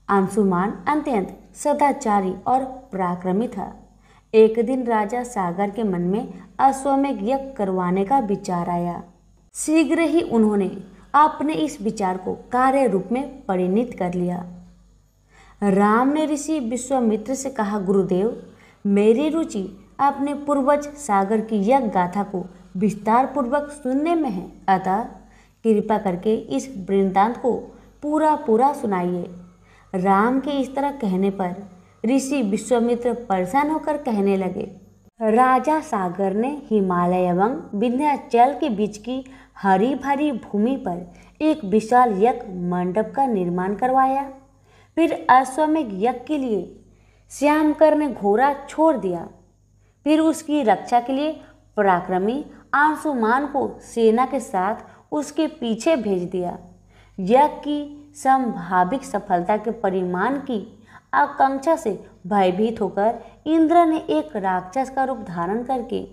अंशुमान अत्यंत सदाचारी और पराक्रमी था। एक दिन राजा सागर के मन में अश्वमेध यज्ञ करवाने का विचार आया। शीघ्र ही उन्होंने अपने इस विचार को कार्य रूप में परिणित कर लिया। राम ने ऋषि विश्वामित्र से कहा, गुरुदेव, मेरी रुचि अपने पूर्वज सागर की यह गाथा को विस्तार पूर्वक सुनने में है, अतः कृपा करके इस वृत्तांत को पूरा पूरा सुनाइए। राम के इस तरह कहने पर ऋषि विश्वामित्र परेशान होकर कहने लगे, राजा सागर ने हिमालय एवं विंध्याचल के बीच की हरी भरी भूमि पर एक विशाल यज्ञ मंडप का निर्माण करवाया। फिर अश्वमेध यज्ञ के लिए श्यामकर ने घोड़ा छोड़ दिया। फिर उसकी रक्षा के लिए पराक्रमी अंशुमान को सेना के साथ उसके पीछे भेज दिया। यज्ञ की संभावित सफलता के परिणाम की आकांक्षा से भयभीत होकर इंद्र ने एक राक्षस का रूप धारण करके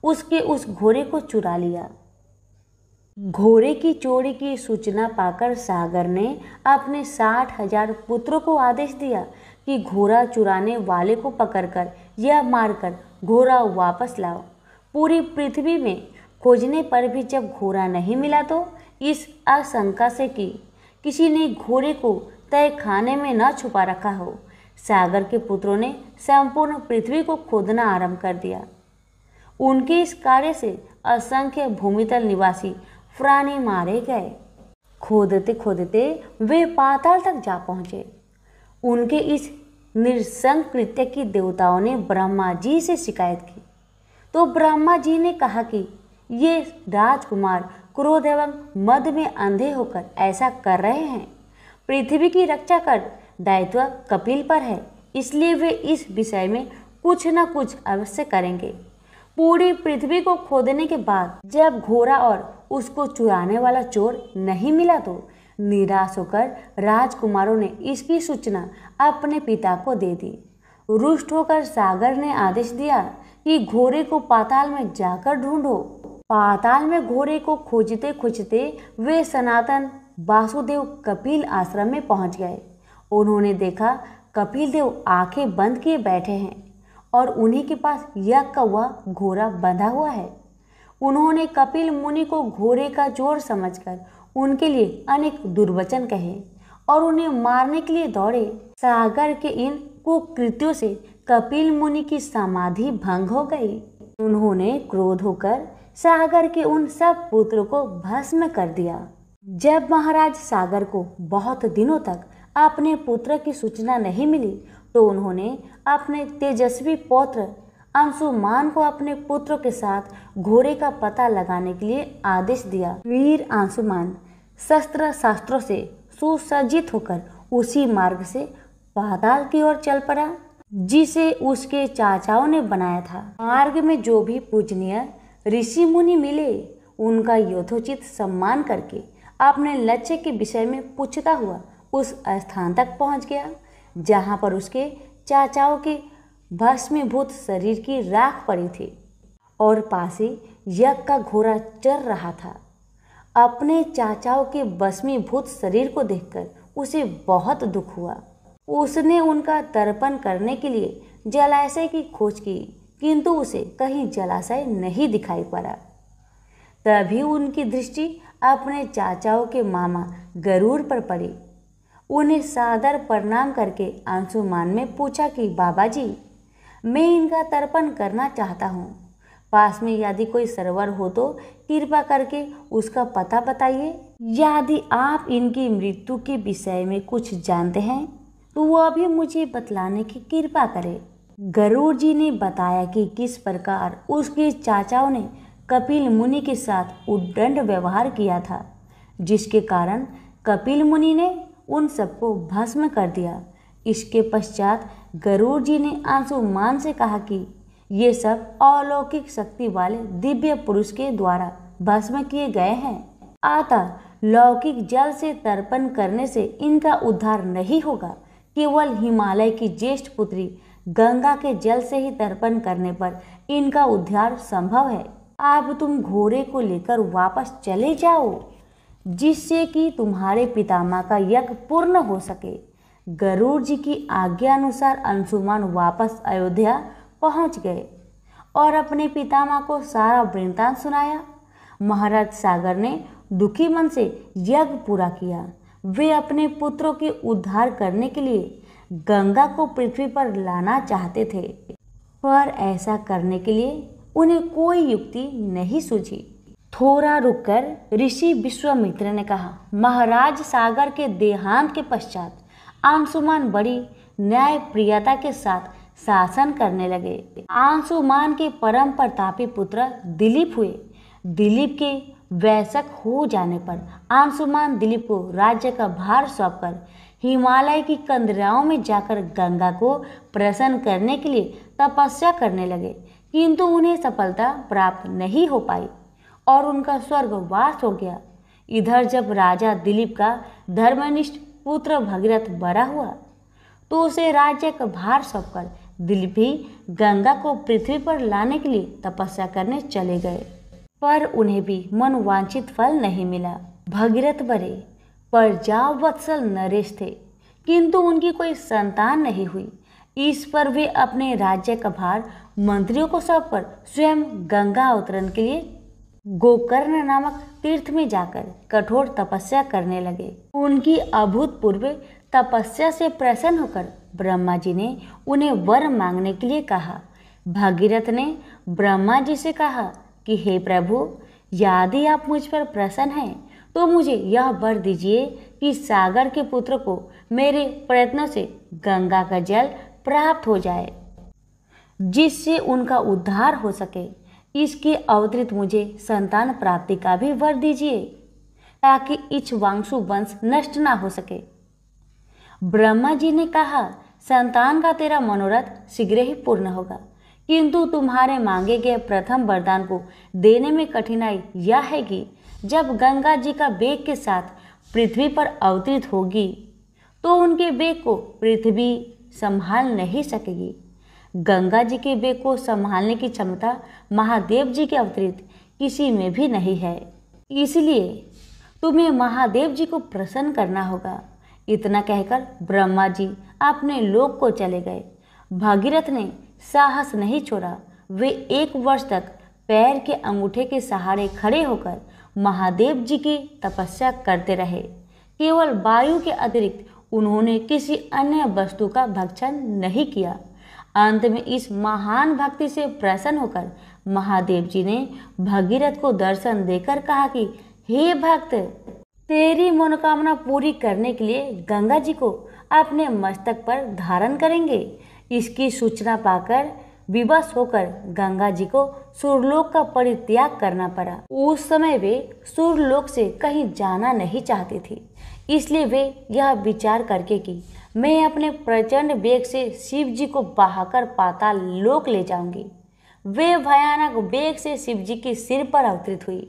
उसके उस घोड़े को चुरा लिया। घोड़े की चोरी की सूचना पाकर सागर ने अपने 60,000 पुत्रों को आदेश दिया कि घोड़ा चुराने वाले को पकड़कर या मारकर घोड़ा वापस लाओ। पूरी पृथ्वी में खोजने पर भी जब घोड़ा नहीं मिला तो इस आशंका से कि किसी ने घोड़े को तय खाने में न छुपा रखा हो, सागर के पुत्रों ने संपूर्ण पृथ्वी को खोदना आरंभ कर दिया। उनके इस कार्य से असंख्य भूमितल निवासी प्राणी मारे गए। खोदते खोदते वे पाताल तक जा पहुंचे। उनके इस नृशंस कृत्य की देवताओं ने ब्रह्मा जी से शिकायत की तो ब्रह्मा जी ने कहा कि ये राजकुमार क्रोध एवं मद में अंधे होकर ऐसा कर रहे हैं। पृथ्वी की रक्षा कर दायित्व कपिल पर है, इसलिए वे इस विषय में कुछ न कुछ अवश्य करेंगे। पूरी पृथ्वी को खोदने के बाद जब घोड़ा और उसको चुराने वाला चोर नहीं मिला तो निराश होकर राजकुमारों ने इसकी सूचना अपने पिता को दे दी। रुष्ट होकर सागर ने आदेश दिया कि घोड़े को पाताल में जाकर ढूंढो। पाताल में घोड़े को खोजते खोजते वे सनातन वासुदेव कपिल आश्रम में पहुंच गए। उन्होंने देखा कपिल देव आंखें बंद किए बैठे हैं और उन्हीं के पास यज्ञ का वह घोड़ा बंधा हुआ है। उन्होंने कपिल मुनि को घोड़े का चोर समझकर उनके लिए अनेक दुर्वचन कहे और उन्हें मारने के लिए दौड़े। सागर के इन कुकृत्यों से कपिल मुनि की समाधि भंग हो गई। उन्होंने क्रोध होकर सागर के उन सब पुत्रों को भस्म कर दिया। जब महाराज सागर को बहुत दिनों तक अपने पुत्र की सूचना नहीं मिली तो उन्होंने अपने तेजस्वी पौत्र अंशुमान को अपने पुत्रों के साथ घोड़े का पता लगाने के लिए आदेश दिया। वीर अंशुमान शस्त्र शास्त्रों से सुसज्जित होकर उसी मार्ग से पाताल की ओर चल पड़ा जिसे उसके चाचाओं ने बनाया था। मार्ग में जो भी पूजनीय ऋषि मुनि मिले उनका यथोचित सम्मान करके अपने लक्ष्य के विषय में पूछता हुआ उस स्थान तक पहुंच गया जहां पर उसके चाचाओं के भस्मीभूत शरीर की राख पड़ी थी और पास ही यज्ञ का घोड़ा चर रहा था। अपने चाचाओं के भस्मीभूत शरीर को देखकर उसे बहुत दुख हुआ। उसने उनका तर्पण करने के लिए जलाशय की खोज की किंतु उसे कहीं जलाशय नहीं दिखाई पड़ा। तभी उनकी दृष्टि अपने चाचाओं के मामा गरुड़ पर पड़ी। उन्हें सादर प्रणाम करके अंशुमान ने पूछा कि बाबा जी, मैं इनका तर्पण करना चाहता हूँ। पास में यदि कोई सरोवर हो तो कृपा करके उसका पता बताइए। यदि आप इनकी मृत्यु के विषय में कुछ जानते हैं तो वह भी मुझे बतलाने की कृपा करें। गरुड़ जी ने बताया कि किस प्रकार उसके चाचाओं ने कपिल मुनि के साथ उद्दंड व्यवहार किया था, जिसके कारण कपिल मुनि ने उन सबको भस्म कर दिया। इसके पश्चात गरुड़ जी ने अंशुमान से कहा कि ये सब अलौकिक शक्ति वाले दिव्य पुरुष के द्वारा भस्म किए गए हैं, अतः लौकिक जल से तर्पण करने से इनका उद्धार नहीं होगा। केवल हिमालय की ज्येष्ठ पुत्री गंगा के जल से ही तर्पण करने पर इनका उद्धार संभव है। अब तुम घोड़े को लेकर वापस चले जाओ जिससे कि तुम्हारे पितामह का यज्ञ पूर्ण हो सके। गरुड़ जी की आज्ञा अनुसार अंशुमान वापस अयोध्या पहुंच गए और अपने पितामह को सारा वृत्तांत सुनाया। महाराज सागर ने दुखी मन से यज्ञ पूरा किया। वे अपने पुत्रों के उद्धार करने के लिए गंगा को पृथ्वी पर लाना चाहते थे, पर ऐसा करने के लिए उन्हें कोई युक्ति नहीं सूझी। थोड़ा रुककर ऋषि विश्वामित्र ने कहा, महाराज सागर के देहांत के पश्चात अंशुमान बड़ी न्यायप्रियता के साथ शासन करने लगे। अंशुमान के परम प्रतापी पुत्र दिलीप हुए। दिलीप के वयस्क हो जाने पर अंशुमान दिलीप को राज्य का भार सौंपकर हिमालय की कंदराओं में जाकर गंगा को प्रसन्न करने के लिए तपस्या करने लगे, किंतु उन्हें सफलता प्राप्त नहीं हो पाई और उनका स्वर्गवास हो गया। इधर जब राजा दिलीप का धर्मनिष्ठ पुत्र भगीरथ बड़ा हुआ तो उसे राज्य का भार सौंपकर दिलीप भी गंगा को पृथ्वी पर लाने के लिए तपस्या करने चले गए, पर उन्हें भी मनवांछित फल नहीं मिला। भगीरथ बड़े प्रजावत्सल नरेश थे, किंतु उनकी कोई संतान नहीं हुई। इस पर वे अपने राज्य का भार मंत्रियों को सौंपकर स्वयं गंगा अवतरण के लिए गोकर्ण नामक तीर्थ में जाकर कठोर तपस्या करने लगे। उनकी अभूतपूर्व तपस्या से प्रसन्न होकर ब्रह्मा जी ने उन्हें वर मांगने के लिए कहा। भगीरथ ने ब्रह्मा जी से कहा कि हे प्रभु, यदि आप मुझ पर प्रसन्न हैं तो मुझे यह वर दीजिए कि सागर के पुत्र को मेरे प्रयत्नों से गंगा का जल प्राप्त हो जाए, जिससे उनका उद्धार हो सके। इसके अतिरिक्त मुझे संतान प्राप्ति का भी वर दीजिए, ताकि इक्ष्वाकु वंश नष्ट ना हो सके। ब्रह्मा जी ने कहा, संतान का तेरा मनोरथ शीघ्र ही पूर्ण होगा, किंतु तुम्हारे मांगे गए प्रथम वरदान को देने में कठिनाई यह है कि जब गंगा जी का वेग के साथ पृथ्वी पर अवतरित होगी तो उनके वेग को पृथ्वी संभाल नहीं सकेगी। गंगा जी के वेग को संभालने की क्षमता महादेव जी के अतिरिक्त किसी में भी नहीं है, इसलिए तुम्हें महादेव जी को प्रसन्न करना होगा। इतना कहकर ब्रह्मा जी अपने लोक को चले गए। भगीरथ ने साहस नहीं छोड़ा। वे 1 वर्ष तक पैर के अंगूठे के सहारे खड़े होकर महादेव जी की तपस्या करते रहे। केवल वायु के अतिरिक्त उन्होंने किसी अन्य वस्तु का भक्षण नहीं किया। अंत में इस महान भक्ति से प्रसन्न होकर महादेव जी ने भगीरथ को दर्शन देकर कहा कि हे भक्त, तेरी मनोकामना पूरी करने के लिए गंगा जी को अपने मस्तक पर धारण करेंगे। इसकी सूचना पाकर विवश होकर गंगा जी को सूर्यलोक का परित्याग करना पड़ा। उस समय वे सूर्यलोक से कहीं जाना नहीं चाहती थी, इसलिए वे यह विचार करके कि मैं अपने प्रचंड वेग से शिव जी को बहाकर पाताल लोक ले जाऊंगी, वे भयानक वेग से शिव जी के सिर पर अवतरित हुई।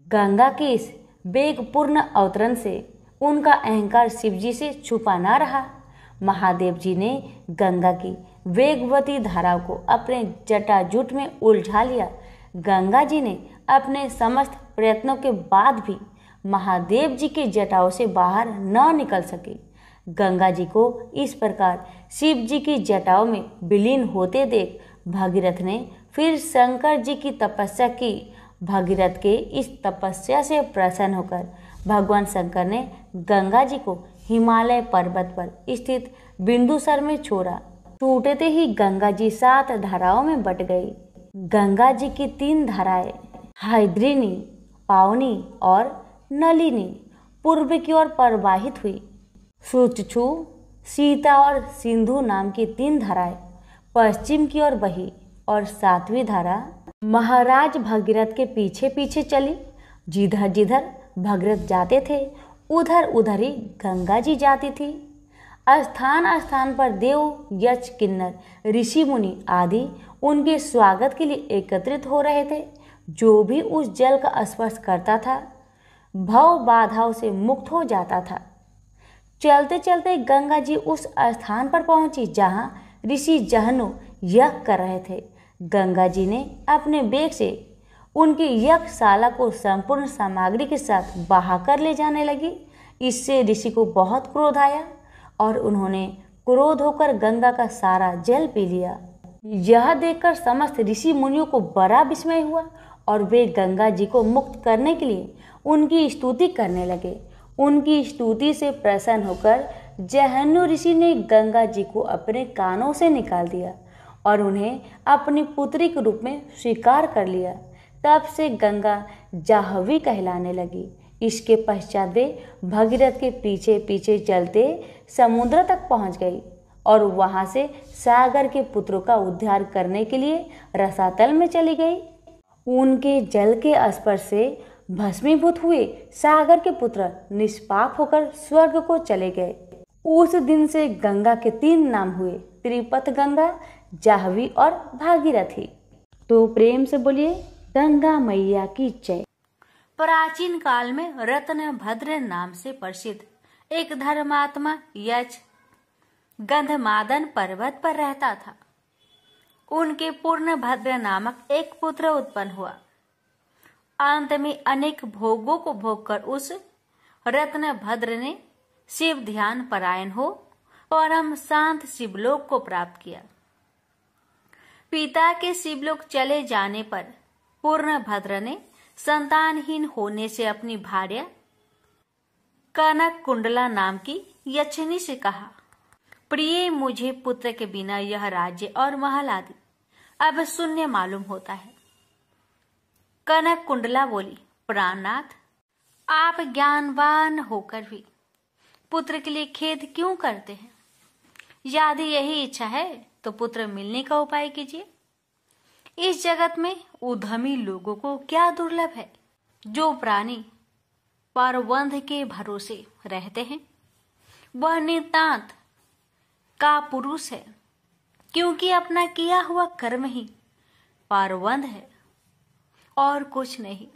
गंगा के इस वेगपूर्ण अवतरण से उनका अहंकार शिव जी से छुपा न रहा। महादेव जी ने गंगा की वेगवती धाराओं को अपने जटाजूट में उलझा लिया। गंगा जी ने अपने समस्त प्रयत्नों के बाद भी महादेव जी के जटाओं से बाहर न निकल सकी। गंगा जी को इस प्रकार शिव जी की जटाओं में विलीन होते देख भगीरथ ने फिर शंकर जी की तपस्या की। भगीरथ के इस तपस्या से प्रसन्न होकर भगवान शंकर ने गंगा जी को हिमालय पर्वत पर स्थित बिंदुसर में छोड़ा। छूटते ही गंगा जी 7 धाराओं में बट गई। गंगा जी की 3 धाराएं हैद्रिनी, पावनी और नलिनी पूर्व की ओर प्रवाहित हुई। सुचक्षु, सीता और सिंधु नाम की 3 धाराएं पश्चिम की ओर बही और 7वीं धारा महाराज भगीरथ के पीछे पीछे चली। जिधर जिधर भगीरथ जाते थे उधर उधर ही गंगा जी जाती थी। स्थान स्थान पर देव, यक्ष, किन्नर, ऋषि मुनि आदि उनके स्वागत के लिए एकत्रित हो रहे थे। जो भी उस जल का स्पर्श करता था भव बाधाओं से मुक्त हो जाता था। चलते चलते गंगा जी उस स्थान पर पहुंची जहां ऋषि जहनु यज्ञ कर रहे थे। गंगा जी ने अपने वेग से उनकी यज्ञशाला को संपूर्ण सामग्री के साथ बहाकर ले जाने लगी। इससे ऋषि को बहुत क्रोध आया और उन्होंने क्रोध होकर गंगा का सारा जल पी लिया। यह देखकर समस्त ऋषि मुनियों को बड़ा विस्मय हुआ और वे गंगा जी को मुक्त करने के लिए उनकी स्तुति करने लगे। उनकी स्तुति से प्रसन्न होकर जहन्नु ऋषि ने गंगा जी को अपने कानों से निकाल दिया और उन्हें अपनी पुत्री के रूप में स्वीकार कर लिया। तब से गंगा जाह्नवी कहलाने लगी। इसके पश्चात वे भगीरथ के पीछे पीछे चलते समुद्र तक पहुंच गई और वहां से सागर के पुत्रों का उद्धार करने के लिए रसातल में चली गई। उनके जल के स्पर्श से भस्मीभूत हुए सागर के पुत्र निष्पाप होकर स्वर्ग को चले गए। उस दिन से गंगा के 3 नाम हुए, त्रिपथ गंगा, जाह्नवी और भागीरथी। तो प्रेम से बोलिए गंगा मैया की जय। प्राचीन काल में रत्नभद्र नाम से प्रसिद्ध एक धर्मात्मा यक्ष गंधमादन पर्वत पर रहता था। उनके पूर्णभद्र नामक एक पुत्र उत्पन्न हुआ। अंत में अनेक भोगों को भोगकर उस रत्नभद्र ने शिव ध्यान परायण हो परम शांत शिवलोक को प्राप्त किया। पिता के शिवलोक चले जाने पर पूर्णभद्र ने संतानहीन होने से अपनी भार्या कनक कुंडला नाम की यक्षिणी से कहा, प्रिय, मुझे पुत्र के बिना यह राज्य और महल आदि अब शून्य मालूम होता है। कनक कुंडला बोली, प्राणनाथ, आप ज्ञानवान होकर भी पुत्र के लिए खेद क्यों करते हैं? यदि यही इच्छा है तो पुत्र मिलने का उपाय कीजिए। इस जगत में उद्यमी लोगों को क्या दुर्लभ है। जो प्राणी परवंध के भरोसे रहते हैं वह नितांत का पुरुष है, क्योंकि अपना किया हुआ कर्म ही परवंध है और कुछ नहीं।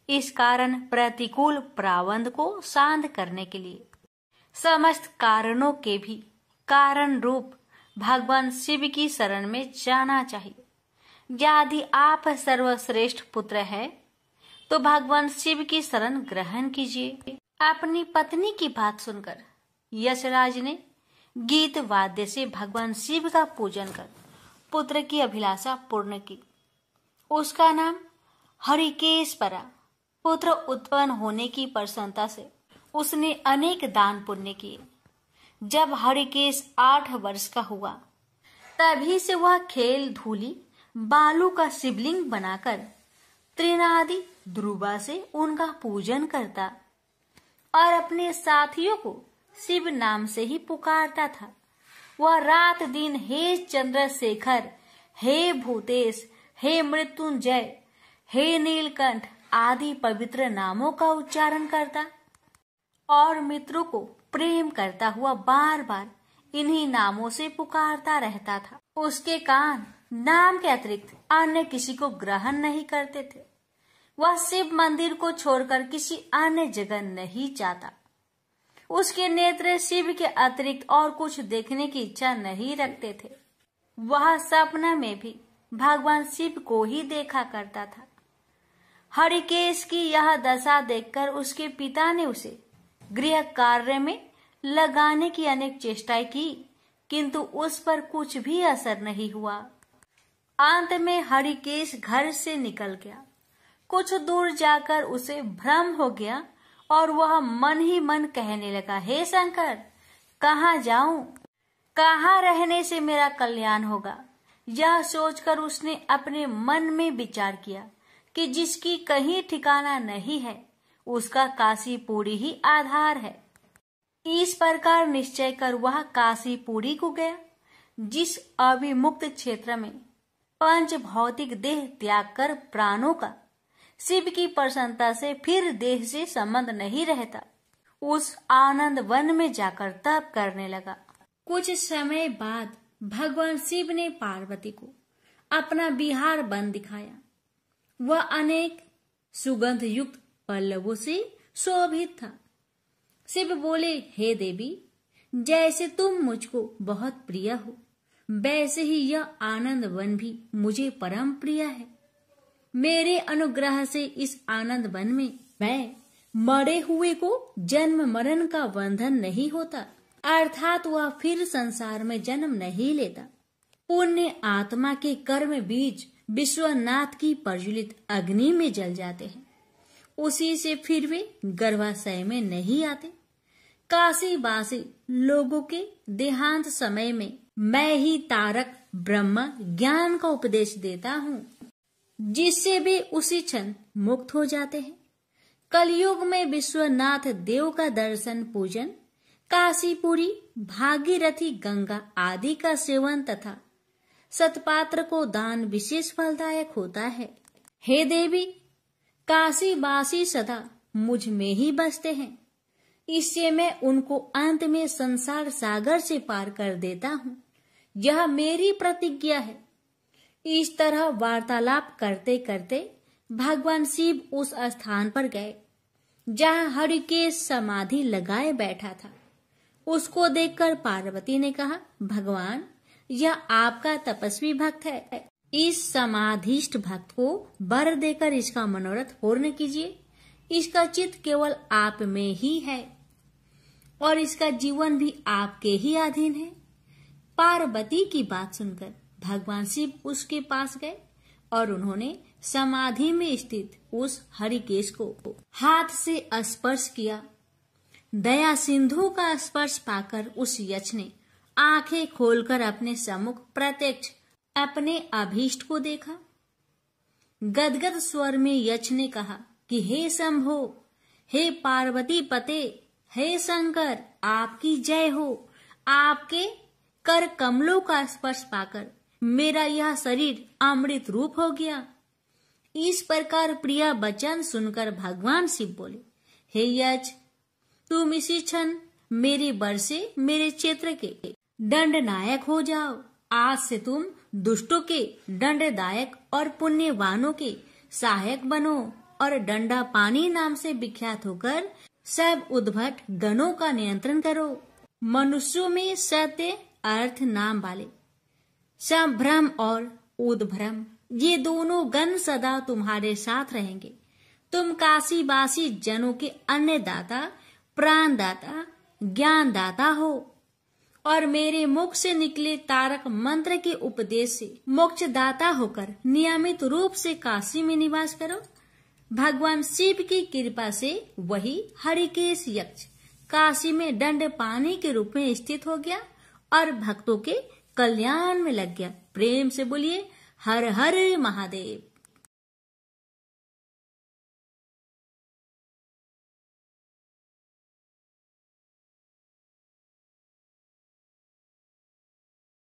इस कारण प्रतिकूल प्रावंध को शांत करने के लिए समस्त कारणों के भी कारण रूप भगवान शिव की शरण में जाना चाहिए। यदि आप सर्वश्रेष्ठ पुत्र है तो भगवान शिव की शरण ग्रहण कीजिए। अपनी पत्नी की बात सुनकर यशराज ने गीत वाद्य से भगवान शिव का पूजन कर पुत्र की अभिलाषा पूर्ण की। उसका नाम हरिकेश पड़ा। पुत्र उत्पन्न होने की प्रसन्नता से उसने अनेक दान पुण्य किए। जब हरिकेश 8 वर्ष का हुआ तभी से वह खेल धूली बालू का शिवलिंग बनाकर त्रिनादि ध्रुवा से उनका पूजन करता और अपने साथियों को शिव नाम से ही पुकारता था। वह रात दिन हे चंद्रशेखर, हे भूतेश, हे मृत्युंजय, हे नीलकंठ आदि पवित्र नामों का उच्चारण करता और मित्रों को प्रेम करता हुआ बार बार इन्हीं नामों से पुकारता रहता था। उसके कान नाम के अतिरिक्त अन्य किसी को ग्रहण नहीं करते थे। वह शिव मंदिर को छोड़कर किसी अन्य जगह नहीं जाता। उसके नेत्र शिव के अतिरिक्त और कुछ देखने की इच्छा नहीं रखते थे। वह सपना में भी भगवान शिव को ही देखा करता था। हरिकेश की यह दशा देखकर उसके पिता ने उसे गृह कार्य में लगाने की अनेक चेष्टाएं की, किंतु उस पर कुछ भी असर नहीं हुआ। अंत में हरिकेश घर से निकल गया। कुछ दूर जाकर उसे भ्रम हो गया और वह मन ही मन कहने लगा, हे शंकर, कहाँ जाऊं? कहाँ रहने से मेरा कल्याण होगा? यह सोचकर उसने अपने मन में विचार किया कि जिसकी कहीं ठिकाना नहीं है उसका काशीपुरी ही आधार है। इस प्रकार निश्चय कर वह काशीपुरी को गया, जिस अविमुक्त क्षेत्र में पंच भौतिक देह त्याग कर प्राणों का शिव की प्रसन्नता से फिर देह से संबंध नहीं रहता, उस आनंद वन में जाकर तप करने लगा। कुछ समय बाद भगवान शिव ने पार्वती को अपना विहार वन दिखाया। वह अनेक सुगंध युक्त पल्लवों से शोभित था। शिव बोले, हे देवी, जैसे तुम मुझको बहुत प्रिय हो वैसे ही यह आनंद वन भी मुझे परम प्रिय है। मेरे अनुग्रह से इस आनंद वन में मैं मरे हुए को जन्म मरण का बंधन नहीं होता, अर्थात वह फिर संसार में जन्म नहीं लेता। पुण्य आत्मा के कर्म बीज विश्वनाथ की प्रज्वलित अग्नि में जल जाते हैं, उसी से फिर वे गर्भाशय में नहीं आते। काशीवासी लोगों के देहांत समय में मैं ही तारक ब्रह्म ज्ञान का उपदेश देता हूँ, जिससे वे उसी क्षण मुक्त हो जाते हैं। कलयुग में विश्वनाथ देव का दर्शन पूजन, काशीपुरी, भागीरथी गंगा आदि का सेवन तथा सतपात्र को दान विशेष फलदायक होता है। हे देवी, काशीवासी सदा मुझ में ही बसते हैं, इससे मैं उनको अंत में संसार सागर से पार कर देता हूँ। यह मेरी प्रतिज्ञा है। इस तरह वार्तालाप करते करते भगवान शिव उस स्थान पर गए जहाँ हरिकेश समाधि लगाए बैठा था। उसको देखकर पार्वती ने कहा, भगवान, यह आपका तपस्वी भक्त है। इस समाधिष्ठ भक्त को वर देकर इसका मनोरथ पूर्ण कीजिए। इसका चित्त केवल आप में ही है और इसका जीवन भी आपके ही अधीन है। पार्वती की बात सुनकर भगवान शिव उसके पास गए और उन्होंने समाधि में स्थित उस हरिकेश को हाथ से स्पर्श किया। दया सिंधु का स्पर्श पाकर उस यक्ष ने आंखें खोलकर अपने सम्मुख प्रत्यक्ष अपने अभीष्ट को देखा। गदगद स्वर में यक्ष ने कहा कि हे शंभो, हे पार्वती पते, हे शंकर, आपकी जय हो। आपके कर कमलों का स्पर्श पाकर मेरा यह शरीर अमृत रूप हो गया। इस प्रकार प्रिया वचन सुनकर भगवान शिव बोले, हे यक्ष, तुम इसी क्षण मेरे वर से मेरे क्षेत्र के दंड नायक हो जाओ। आज से तुम दुष्टों के दंडदायक और पुण्यवानों के सहायक बनो और दंडा पानी नाम से विख्यात होकर सब उद्भट गणों का नियंत्रण करो। मनुष्यों में सत्य अर्थ नाम वाले संभ्रम और उद्भ्रम, ये दोनों गण सदा तुम्हारे साथ रहेंगे। तुम काशीवासी जनों के अन्नदाता, प्राणदाता, ज्ञानदाता हो और मेरे मुख से निकले तारक मंत्र के उपदेश से मोक्षदाता होकर नियमित रूप से काशी में निवास करो। भगवान शिव की कृपा से वही हरिकेश यक्ष काशी में दंड पानी के रूप में स्थित हो गया और भक्तों के कल्याण में लग गया। प्रेम से बोलिए हर हर महादेव।